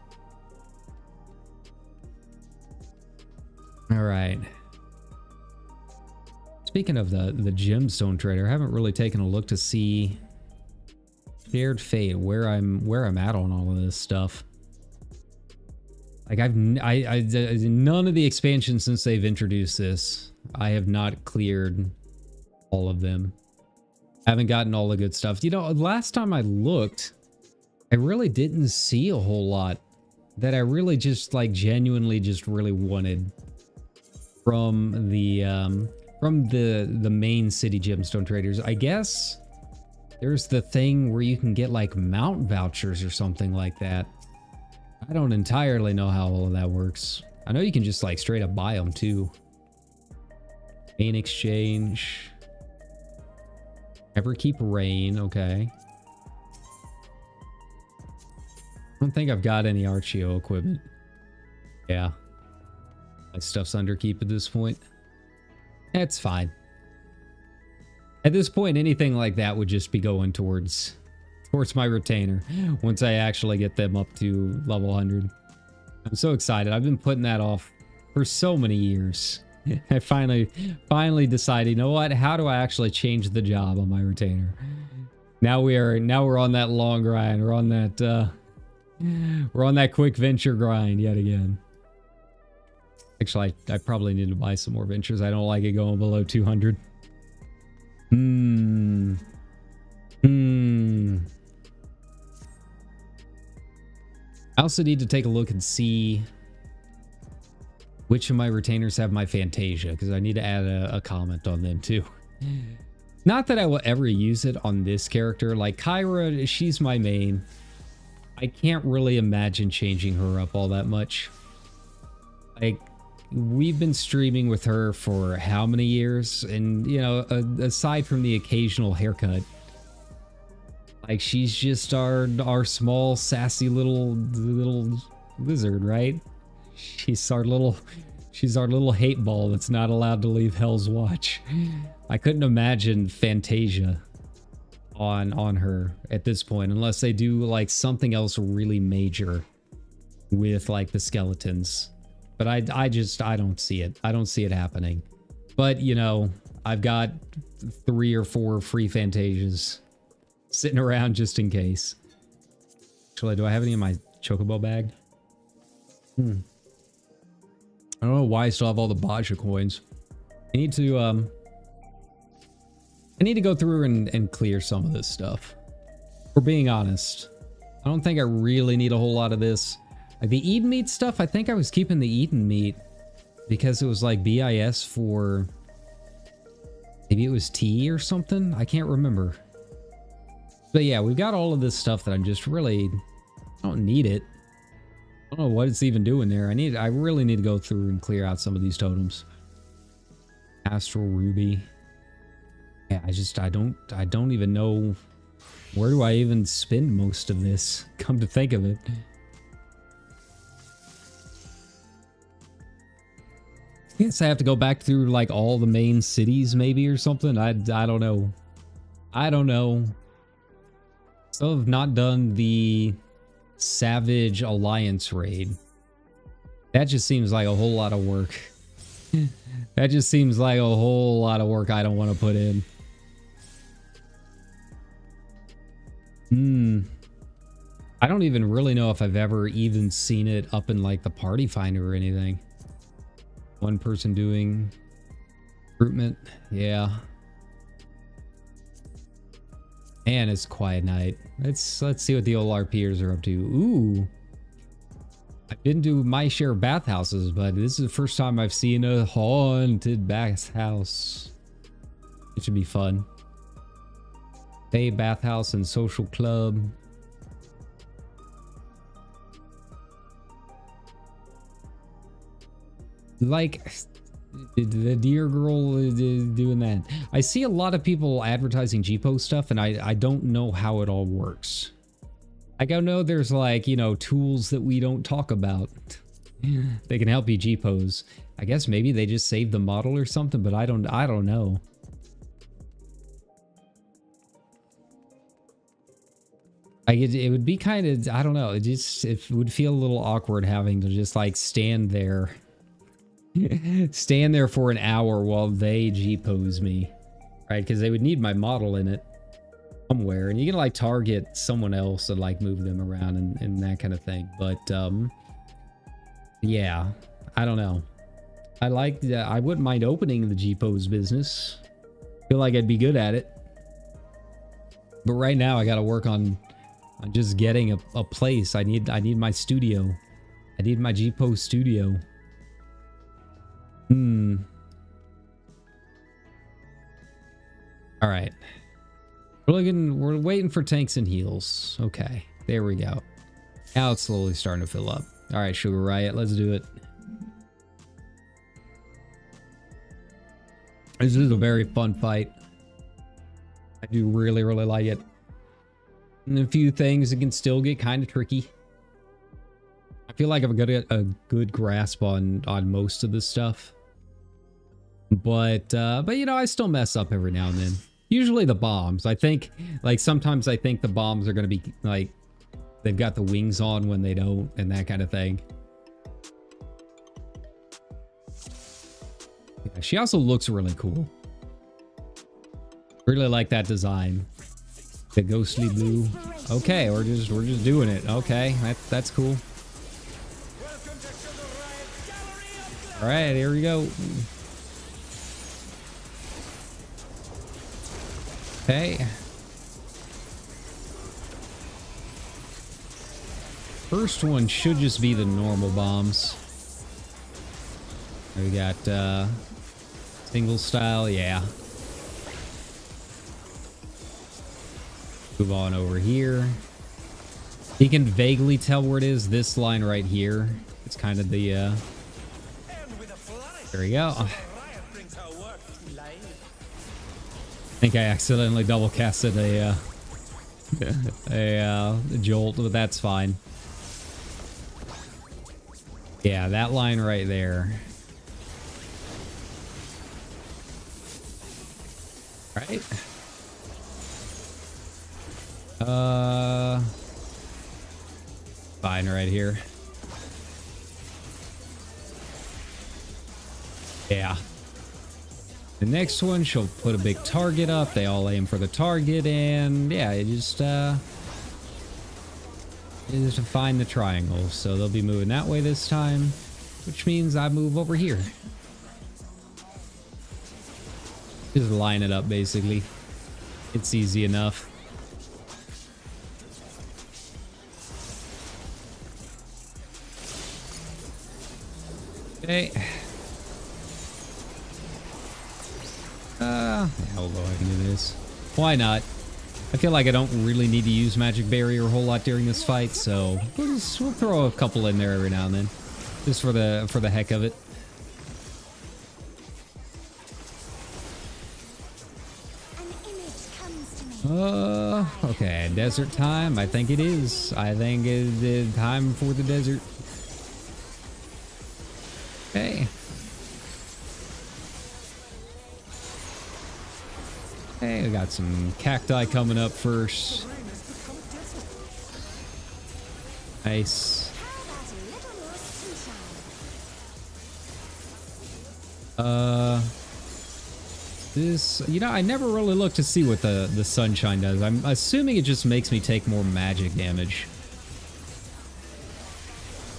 All right. Speaking of the gemstone trader, I haven't really taken a look to see Shared Fate, where I'm at on all of this stuff. Like none of the expansions since they've introduced this, I have not cleared all of them. I haven't gotten all the good stuff. You know, last time I looked, I really didn't see a whole lot that I really just like genuinely just really wanted from the main city gemstone traders. I guess there's the thing where you can get like mount vouchers or something like that. I don't entirely know how all of that works. I know you can just like straight up buy them too. Main exchange. Ever keep rain, okay. I don't think I've got any Archeo equipment. Yeah. My stuff's under keep at this point. That's fine. At this point, anything like that would just be going towards my retainer once I actually get them up to level 100. I'm so excited. I've been putting that off for so many years. I finally decided, you know what? How do I actually change the job on my retainer? Now we're on that long grind. We're on that quick venture grind yet again. Actually, I probably need to buy some more ventures. I don't like it going below 200. I also need to take a look and see which of my retainers have my Fantasia, because I need to add a comment on them too. Not that I will ever use it on this character. Like Kyra, she's my main. I can't really imagine changing her up all that much. Like, we've been streaming with her for how many years? And, you know, aside from the occasional haircut, like, she's just our small, sassy little lizard, right? She's our little hate ball that's not allowed to leave Hell's Watch. I couldn't imagine Fantasia on her at this point, unless they do like something else really major with like the skeletons. But I don't see it. I don't see it happening. But, you know, I've got 3 or 4 free Fantasias sitting around just in case. Actually, do I have any in my chocobo bag? I don't know why I still have all the Baja coins. I need to go through and clear some of this stuff. For being honest, I don't think I really need a whole lot of this. Like the Eden meat stuff, I think I was keeping the Eden meat because it was like BIS for... Maybe it was tea or something? I can't remember. But yeah, we've got all of this stuff that I'm just really... I don't need it. I don't know what it's even doing there. I really need to go through and clear out some of these totems. Astral Ruby. Yeah, I don't even know where do I even spend most of this, come to think of it. Guess I have to go back through like all the main cities maybe or something. I don't know. I don't know. Still have not done the Savage Alliance raid. That just seems like a whole lot of work. That just seems like a whole lot of work I don't want to put in. I don't even really know if I've ever even seen it up in like the party finder or anything. One person doing recruitment. Yeah. And it's a quiet night. Let's see what the old RPers are up to. Ooh. I didn't do my share of bathhouses, but this is the first time I've seen a haunted bathhouse. It should be fun. Bay bathhouse and social club. Like the deer girl doing that. I see a lot of people advertising GPO stuff, and I don't know how it all works. Like, I know there's like, you know, tools that we don't talk about. They can help you GPOs. I guess maybe they just save the model or something, but I don't know. Like it would be kind of, I don't know, it would feel a little awkward having to just like stand there for an hour while they G-pose me, right? Because they would need my model in it somewhere, and you can like target someone else and like move them around and that kind of thing. But yeah, I don't know. I like that. I wouldn't mind opening the G-pose business. Feel like I'd be good at it. But right now I got to work on just getting a place. I need my studio. I need my G-pose studio. All right. We're waiting for tanks and heals. Okay, there we go. Now it's slowly starting to fill up. All right, Sugar Riot, let's do it. This is a very fun fight. I do really, really like it. And a few things that can still get kind of tricky. I feel like I've got a good grasp on most of this stuff. But you know, I still mess up every now and then. Usually the bombs. I think, like, sometimes I think the bombs are going to be, like, they've got the wings on when they don't, and that kind of thing. Yeah, she also looks really cool. Really like that design. The ghostly blue. Okay, we're just doing it. Okay, that's cool. All right, here we go. Okay. First one should just be the normal bombs. We got single style, yeah. Move on over here. You can vaguely tell where it is. This line right here. It's kind of the there we go. I think I accidentally double casted a jolt, but that's fine. Yeah, that line right there. Right? Fine right here. Yeah. The next one, she'll put a big target up. They all aim for the target, and yeah, it just is to find the triangle. So they'll be moving that way this time, which means I move over here. Just line it up, basically. It's easy enough. Okay. We'll go ahead and do this. Why not? I feel like I don't really need to use Magic Barrier a whole lot during this fight, so we'll throw a couple in there every now and then, just for the heck of it. Okay, desert time. I think it is. I think it's time for the desert. Okay. Hey, I got some cacti coming up first. Nice. This, you know, I never really looked to see what the sunshine does. I'm assuming it just makes me take more magic damage.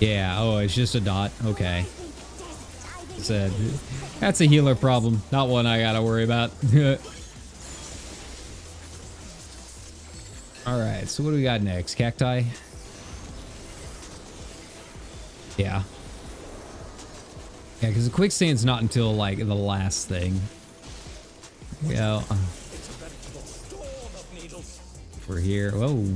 Yeah, oh, it's just a dot. Okay. Said that's a healer problem, not one I gotta worry about. All right, so what do we got next? Cacti? Yeah. Yeah, because the quicksand's not until like the last thing. Yeah. We're here. Whoa.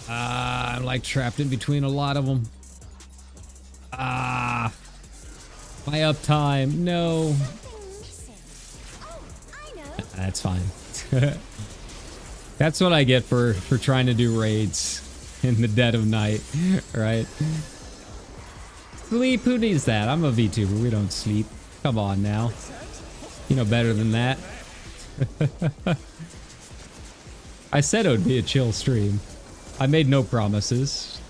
I'm like trapped in between a lot of them. My uptime. No. That's fine. That's what I get for trying to do raids in the dead of night, right? Sleep? Who needs that? I'm a VTuber. We don't sleep. Come on now. You know better than that. I said it would be a chill stream. I made no promises.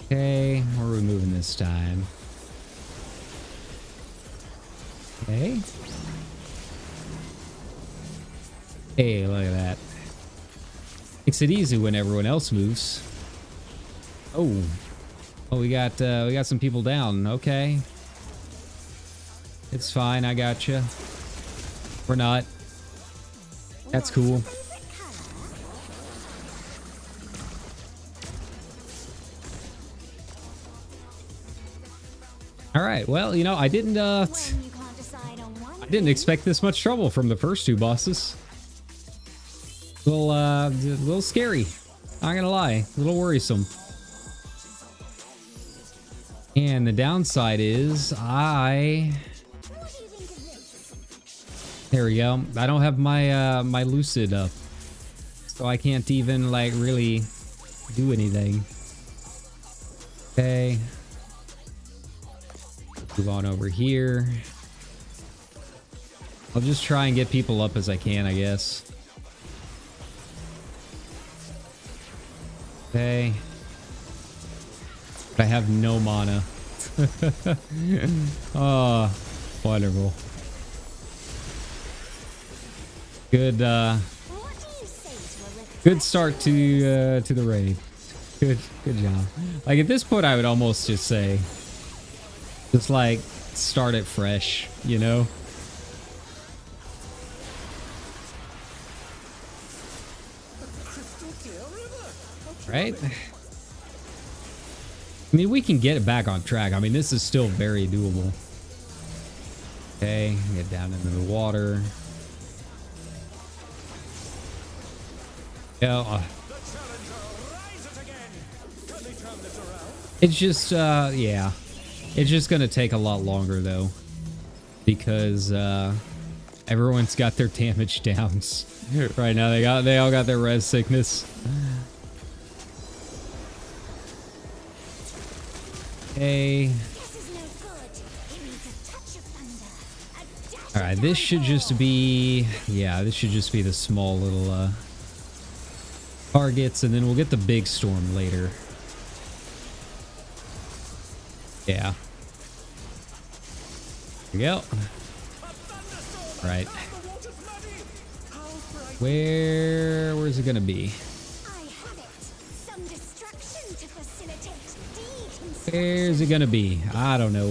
Okay, where are we moving this time? Okay. Hey, look at that. Makes it easy when everyone else moves. Oh. Oh, we got some people down. Okay. It's fine, I gotcha. We're not. That's cool. All right, well, you know, I didn't expect this much trouble from the first two bosses. A little scary. Not gonna lie, a little worrisome. And the downside is there we go. I don't have my my lucid up, so I can't even like really do anything. Okay. Move on over here. I'll just try and get people up as I can, I guess. Okay. I have no mana. Oh, wonderful. Good good start to the raid. Good job. Like at this point I would almost just say just like start it fresh, you know? Right? I mean, we can get it back on track. I mean, this is still very doable. Okay, get down into the water. Yeah. It's just, yeah. It's just gonna take a lot longer, though. Because, everyone's got their damage downs. Right now, they all got their res sickness. Okay. Alright, this should just be... Yeah, this should just be the small little, targets, and then we'll get the big storm later. Yeah. There we go. Right. Where's it gonna be? Where's it gonna be? I don't know.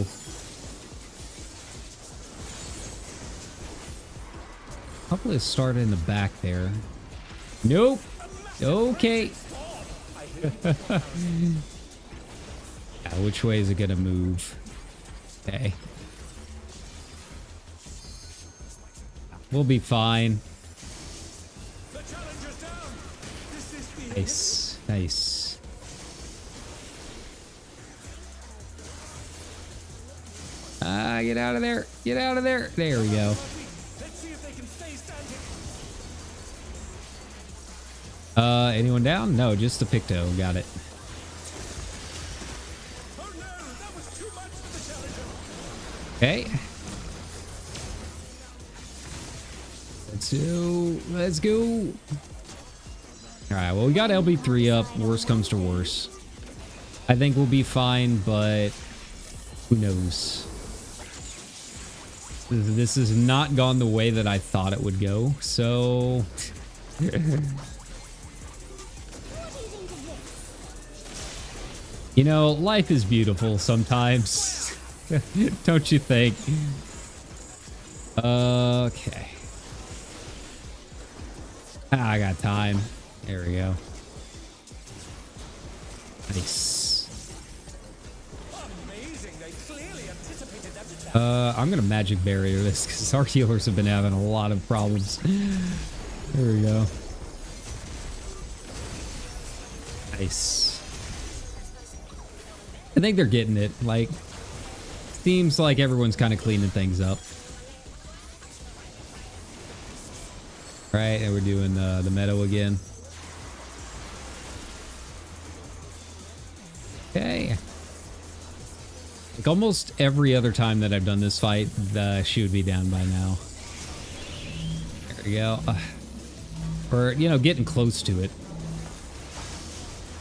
Hopefully it started in the back there. Nope. Okay. Yeah, which way is it gonna move? Okay. We'll be fine. Nice. Nice. Get out of there. Get out of there. There we go. Anyone down? No, just the Picto. Got it. Okay. Let's go. All right, well, we got LB3 up. Worst comes to worst. I think we'll be fine, but who knows? This has not gone the way that I thought it would go, so... You know, life is beautiful sometimes. Don't you think? Okay. Ah, I got time. There we go. Nice. I'm gonna magic barrier this because our healers have been having a lot of problems. There we go. Nice. I think they're getting it. Like, seems like everyone's kind of cleaning things up. All right, and we're doing the meadow again. Okay. Like almost every other time that I've done this fight, she would be down by now. There we go. Or, you know, getting close to it.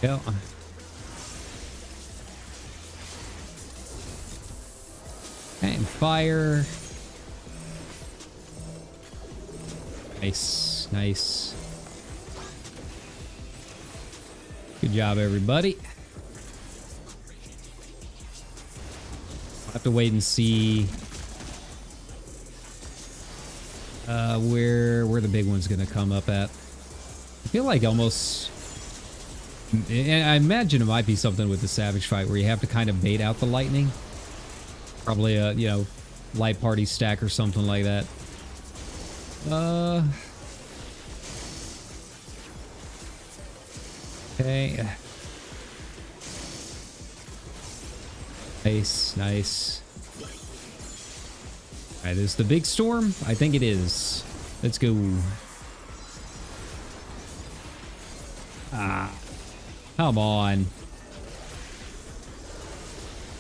Go. And fire. Nice, nice. Good job, everybody. I'll have to wait and see where the big one's gonna come up at. I feel like almost, and I imagine it might be something with the Savage fight where you have to kind of bait out the lightning. Probably a, you know, light party stack or something like that. Okay. Nice, nice. All right, is the big storm? I think it is. Let's go. Ah, come on.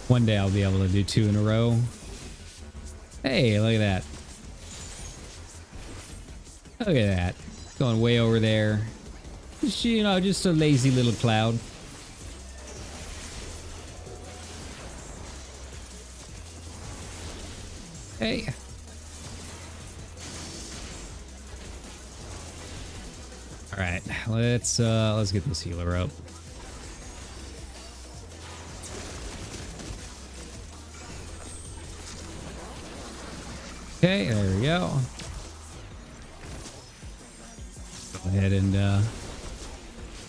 One day I'll be able to do 2 in a row. Hey, look at that. Look at that. Going way over there. Just, you know, just a lazy little cloud. Hey. All right, let's get this healer up. Okay, there we go. Go ahead and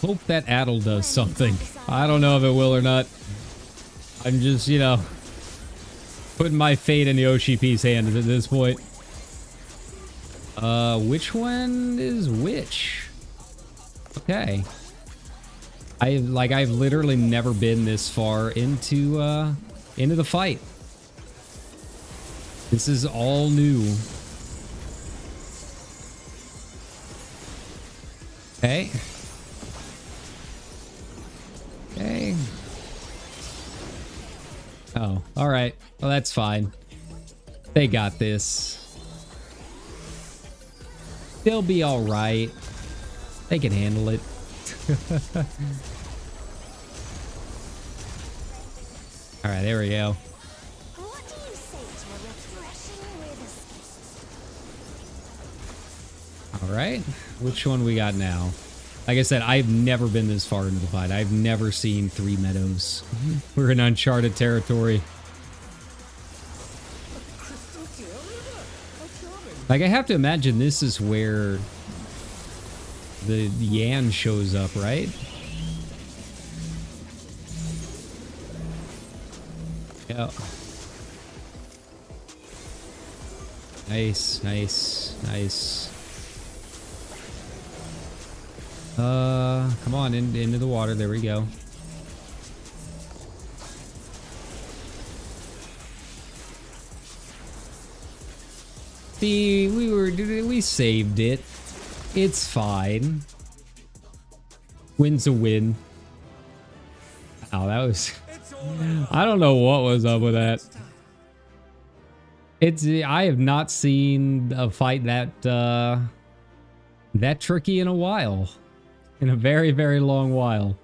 hope that Addle does something. I don't know if it will or not. I'm just, you know, putting my fate in the Oshipi's hands at this point. Which one is which? Okay. I've literally never been this far into the fight. This is all new. Okay. Okay. Oh, all right. Well, that's fine. They got this. They'll be all right. They can handle it. All right, there we go. What do you say to a refreshing whiskey? All right, which one we got now? Like I said, I've never been this far into the fight. I've never seen 3 meadows. We're in uncharted territory. Like, I have to imagine this is where the Yan shows up, right? Yeah. Nice, nice, nice. Come on, into the water. There we go. See, we saved it. It's fine. Win's a win. Oh, that was... I don't know what was up with that. It's I have not seen a fight that that tricky in a while. In a very, very long while.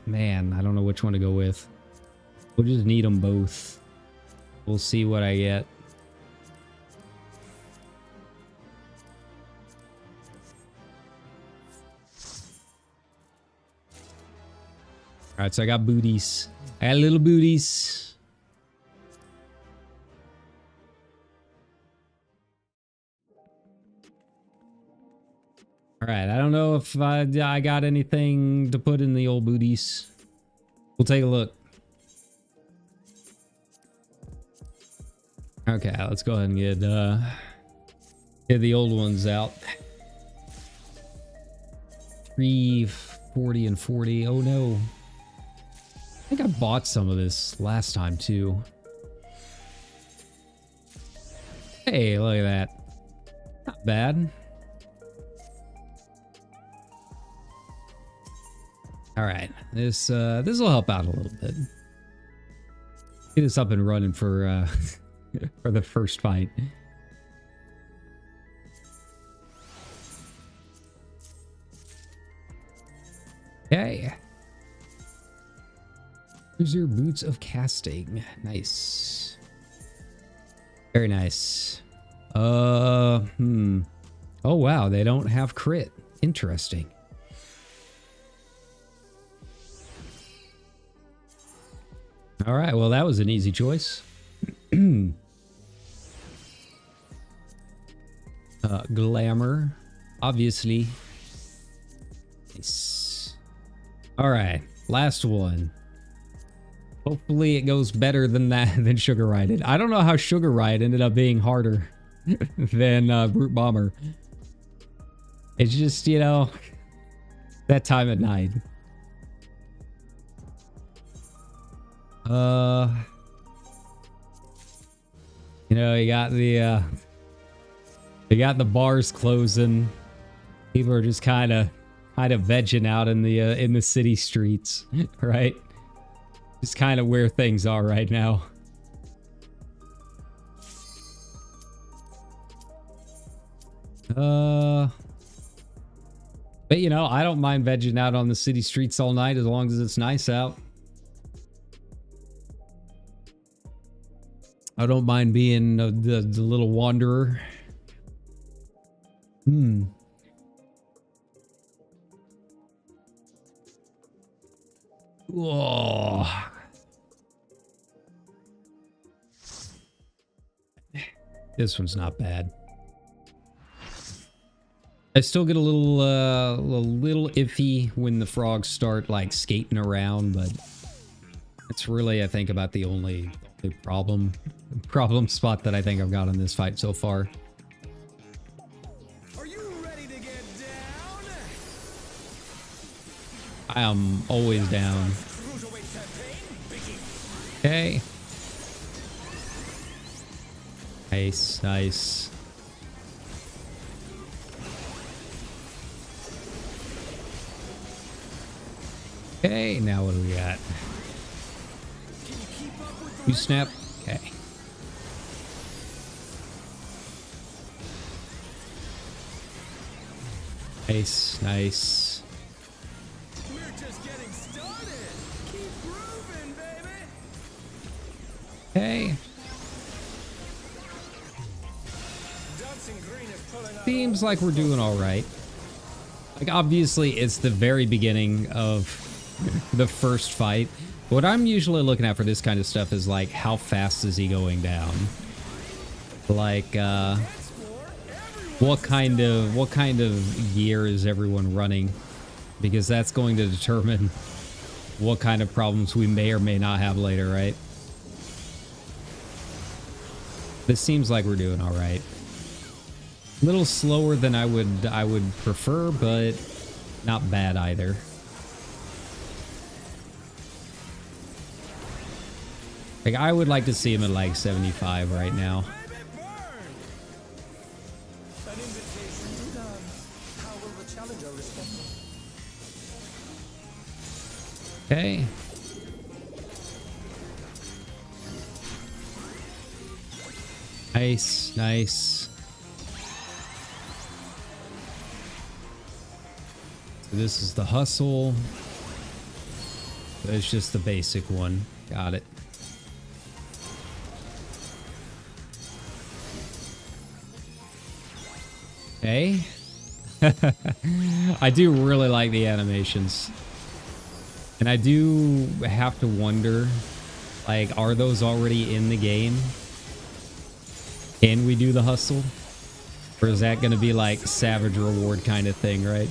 Man, I don't know which one to go with. We'll just need them both. We'll see what I get. Alright, so I got booties. I got little booties. Alright, I don't know if I got anything to put in the old booties. We'll take a look. Okay, let's go ahead and get the old ones out. 340 and 40. Oh no. I think I bought some of this last time too. Hey, look at that. Not bad. All right, this will help out a little bit. Get us up and running for for the first fight. Okay. Cruiser boots of casting. Nice. Very nice. Oh wow, they don't have crit. Interesting. All right, well that was an easy choice. Glamour, obviously. Nice. All right, last one. Hopefully it goes better than that, than Sugar Ride. I don't know how Sugar Ride ended up being harder than Brute Bomber. It's just, you know, that time at night. You know, you got the bars closing. People are just kind of vegging out in the city streets, right? Just kind of where things are right now. But you know, I don't mind vegging out on the city streets all night as long as it's nice out. I don't mind being the little wanderer. Whoa. This one's not bad. I still get a little iffy when the frogs start like skating around, but it's really, I think, about the only problem spot that I think I've got in this fight so far. Are you ready to get down? I am always down. Okay. Nice, nice. Okay, now what do we got? You snap. Okay. Nice, nice. We're just getting started. Keep grooving, baby. Okay. Seems like we're doing all right. Like, obviously, it's the very beginning of the first fight. What I'm usually looking at for this kind of stuff is like, how fast is he going down? Like, what kind of gear is everyone running? Because that's going to determine what kind of problems we may or may not have later, right? This seems like we're doing all right. A little slower than I would prefer, but not bad either. Like, I would like to see him at like 75 right now. Nice, nice. So this is the hustle. It's just the basic one. Got it. Okay. I do really like the animations. And I do have to wonder, like, are those already in the game? Can we do the hustle? Or is that going to be like savage reward kind of thing, right?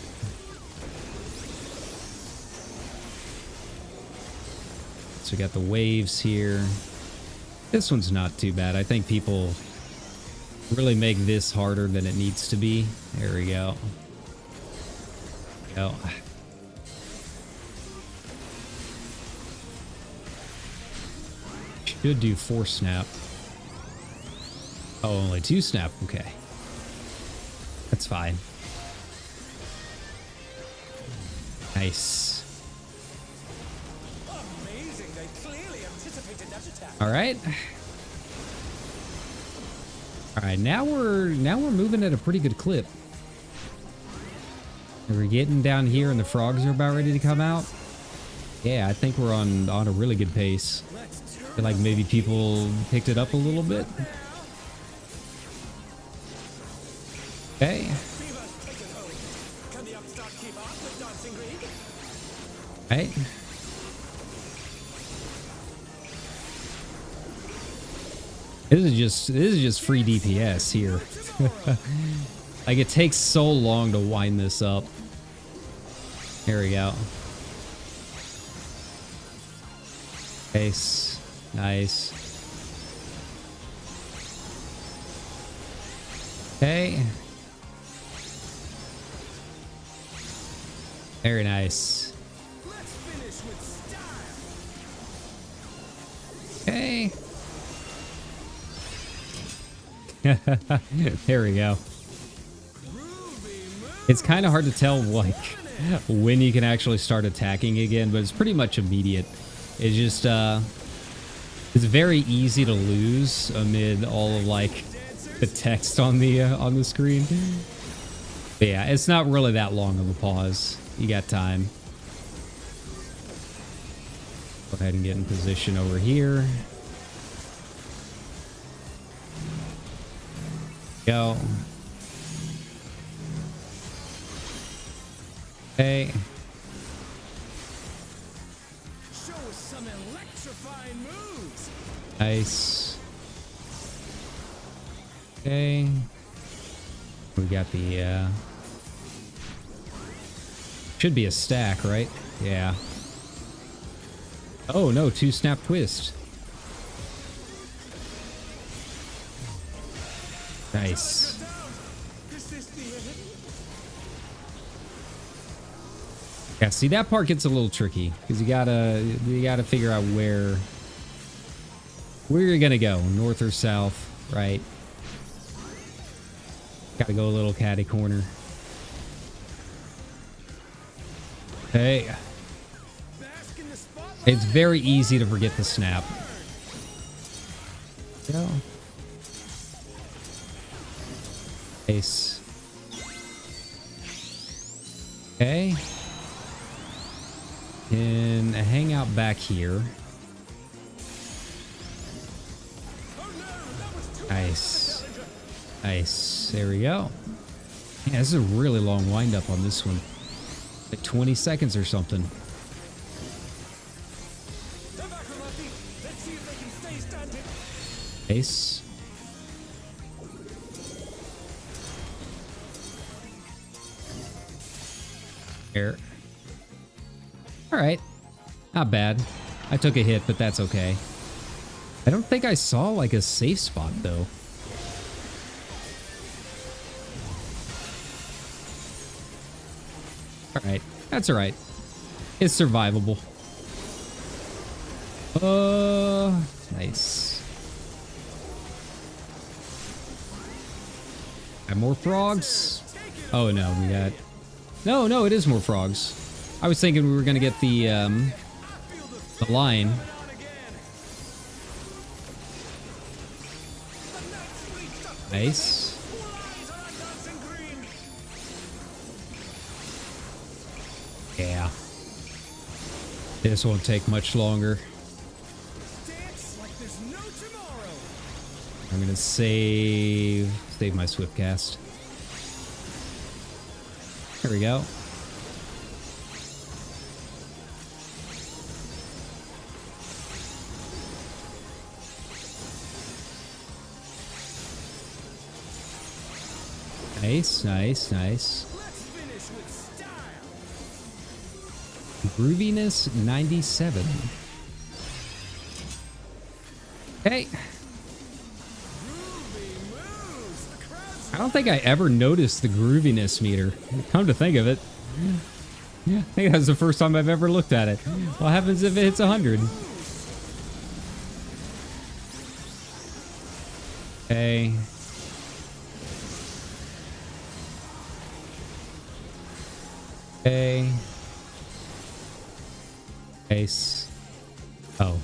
So we got the waves here. This one's not too bad. I think people really make this harder than it needs to be. There we go. Go. Should do 4 snap. Oh, only 2 snap. Okay. That's fine. Nice. Amazing. They clearly anticipated that attack. All right. All right, now we're moving at a pretty good clip. We're getting down here and the frogs are about ready to come out. Yeah, I think we're on a really good pace. I feel like maybe people picked it up a little bit. Okay. Can the upstart keep up with Dancing Greek? Right. This is just free DPS here. Like, it takes so long to wind this up. Here we go. Nice. Nice. Okay. Very nice. Let's finish with style. Okay. There we go. It's kind of hard to tell, like, when you can actually start attacking again, but it's pretty much immediate. It's just, it's very easy to lose amid all of, like, the text on the screen. But yeah, it's not really that long of a pause. You got time. Go ahead and get in position over here. Go. Okay. Show us some electrifying moves. Nice. Okay. We got the, should be a stack, right? Yeah. Oh, no, 2 snap twist. Nice. Yeah, see, that part gets a little tricky because you gotta figure out where you're gonna go, north or south, right? Gotta go a little catty corner. Okay. It's very easy to forget the snap. Go. Nice. Okay. And hang out back here. Nice. Nice. There we go. Yeah, this is a really long wind-up on this one. Like 20 seconds or something. Nice. Here. Alright. Not bad. I took a hit, but that's okay. I don't think I saw, like, a safe spot, though. Alright. That's alright. It's survivable. Nice. Got more frogs? Oh, no, we got... No, it is more frogs. I was thinking we were gonna get the line. Nice. All eyes are on dancing green. Yeah. This won't take much longer. Dance like there's no tomorrow. I'm gonna save my swift cast. There we go. Nice, nice, nice. Let's finish with style. Grooviness 97. Okay. Groovy moves. The crowd's I don't think I ever noticed the grooviness meter. Come to think of it. Yeah, I think that's the first time I've ever looked at it. What happens if it hits 100? Okay. Okay. Ace. Oh.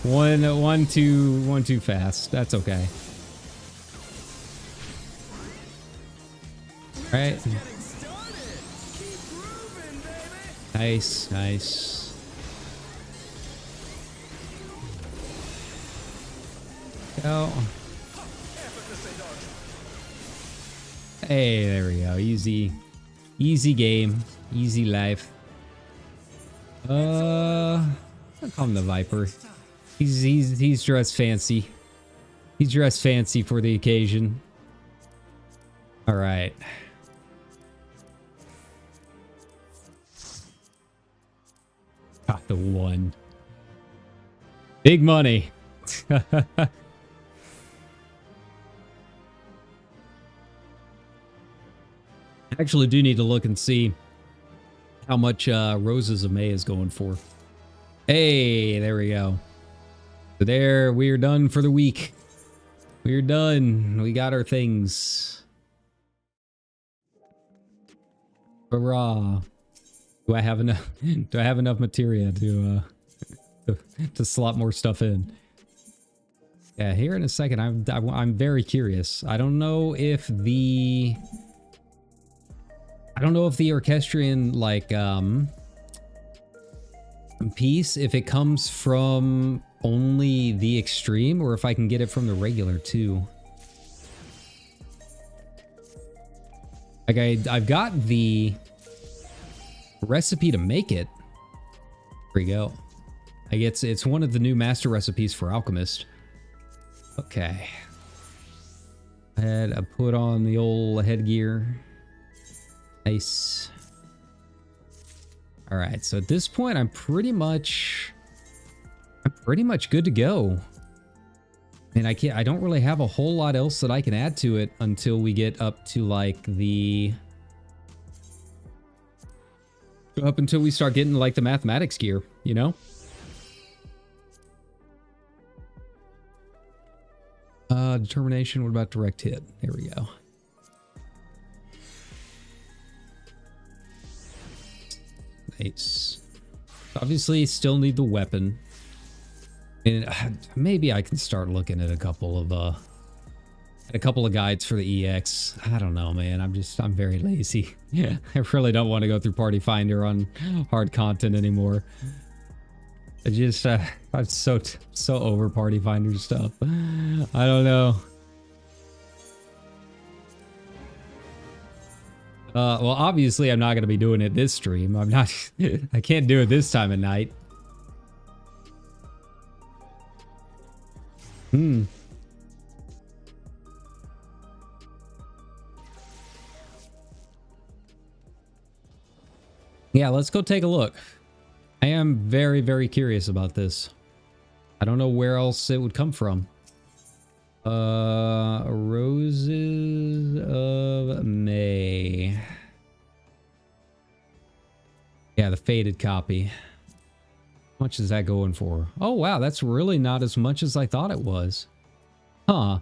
one too fast. That's okay. All right. getting started. Keep grooving, baby. Nice, nice. Go. Effortlessly dodge. Hey, there we go. Easy. Easy game. Easy life. I'll call him the Viper. He's dressed fancy. He's dressed fancy for the occasion. All right. Got the one. Big money. I actually do need to look and see how much Roses of May is going for. Hey, there we go. So there, we're done for the week. We're done. We got our things. Hurrah. Do I have enough do I have enough materia to slot more stuff in? Yeah, here in a second I'm very curious. I don't know if the orchestrion like piece, if it comes from only the extreme or if I can get it from the regular too. Like I've got the recipe to make it. There we go. Like it's one of the new master recipes for Alchemist. Okay. I put on the old headgear. Nice. All right, so at this point, I'm pretty much good to go. And I don't really have a whole lot else that I can add to it until we get up to like up until we start getting like the mathematics gear, you know? Determination, what about direct hit? There we go. Nice. Obviously, still need the weapon. And maybe I can start looking at a couple of guides for the EX. I don't know, man. I'm very lazy. Yeah, I really don't want to go through Party Finder on hard content anymore. I'm so over Party Finder stuff. I don't know. Well, obviously, I'm not going to be doing it this stream. I can't do it this time of night. Yeah, let's go take a look. I am very, very curious about this. I don't know where else it would come from. Roses of May. Yeah, the faded copy. How much is that going for? Oh, wow, that's really not as much as I thought it was. Huh.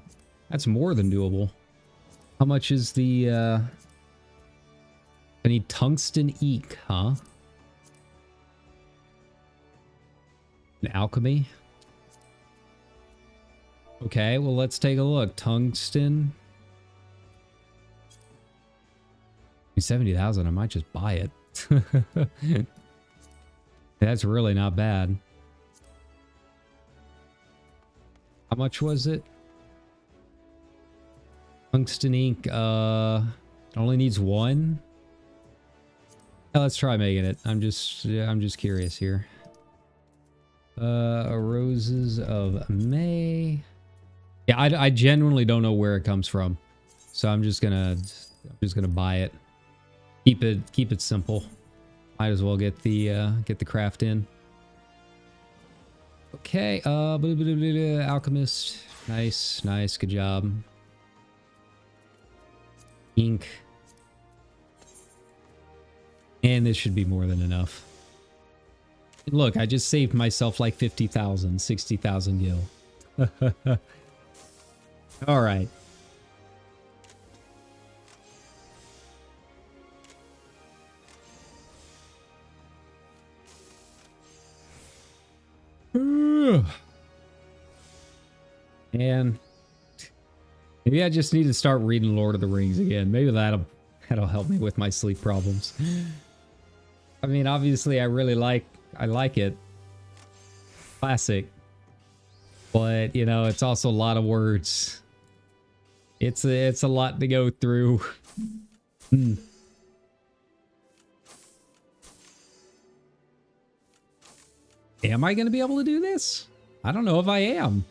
That's more than doable. How much is the, I need tungsten eek, huh? An alchemy? Okay, well, let's take a look. Tungsten. 70,000, I might just buy it. That's really not bad. How much was it? Tungsten ink, it only needs one. Yeah, let's try making it. I'm just curious here. Roses of May. Yeah, I genuinely don't know where it comes from, so I'm just gonna buy it. Keep it simple. Might as well get the craft in. Okay, alchemist. Nice, good job. Ink. And this should be more than enough. Look, I just saved myself like 50,000, 60,000 gil. All right. And maybe I just need to start reading Lord of the Rings again. Maybe that'll help me with my sleep problems. I mean, obviously I like it. Classic. But, you know, it's also a lot of words. It's a lot to go through. Am I going to be able to do this? I don't know if I am.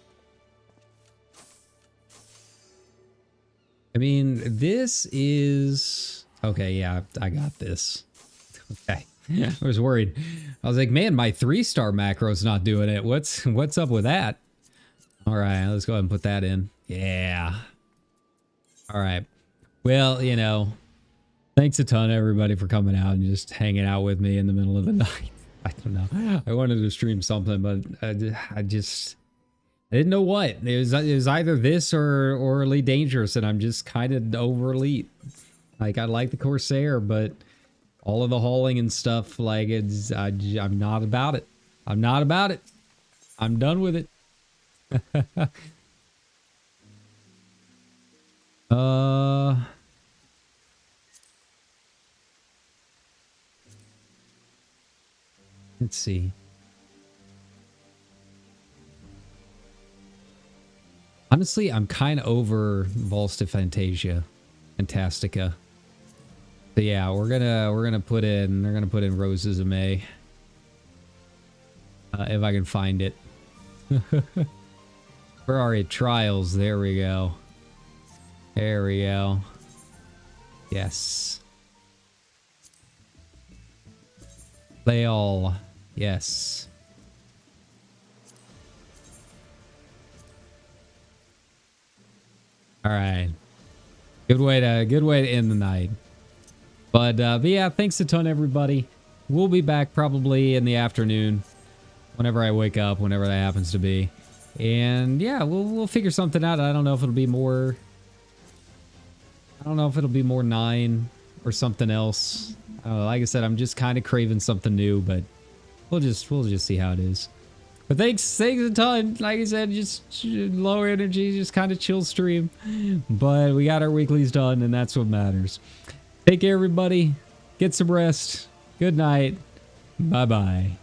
I mean, this is... Okay, yeah, I got this. Okay. I was worried. I was like, man, my 3-star macro's not doing it. What's up with that? All right, let's go ahead and put that in. Yeah. All right. Well, you know, thanks a ton, everybody, for coming out and just hanging out with me in the middle of the night. I don't know. I wanted to stream something, but I didn't know what. It was either this or Elite Dangerous, and I'm just kind of over Elite. Like, I like the Corsair, but all of the hauling and stuff, like, I'm not about it. I'm not about it. I'm done with it. Let's see. Honestly, I'm kind of over Volsta Fantastica. So yeah, we're gonna put in Roses of May. If I can find it. Where are it? Trials. There we go. There we go. Yes. Play all. Yes. All right. Good way to end the night. But yeah, thanks a ton, everybody. We'll be back probably in the afternoon, whenever I wake up, whenever that happens to be. And yeah, we'll figure something out. I don't know if it'll be more. I don't know if it'll be more 9 or something else. Like I said, I'm just kind of craving something new, but we'll just see how it is. But thanks a ton. Like I said, just low energy, just kind of chill stream. But we got our weeklies done, and that's what matters. Take care, everybody. Get some rest. Good night. Bye-bye.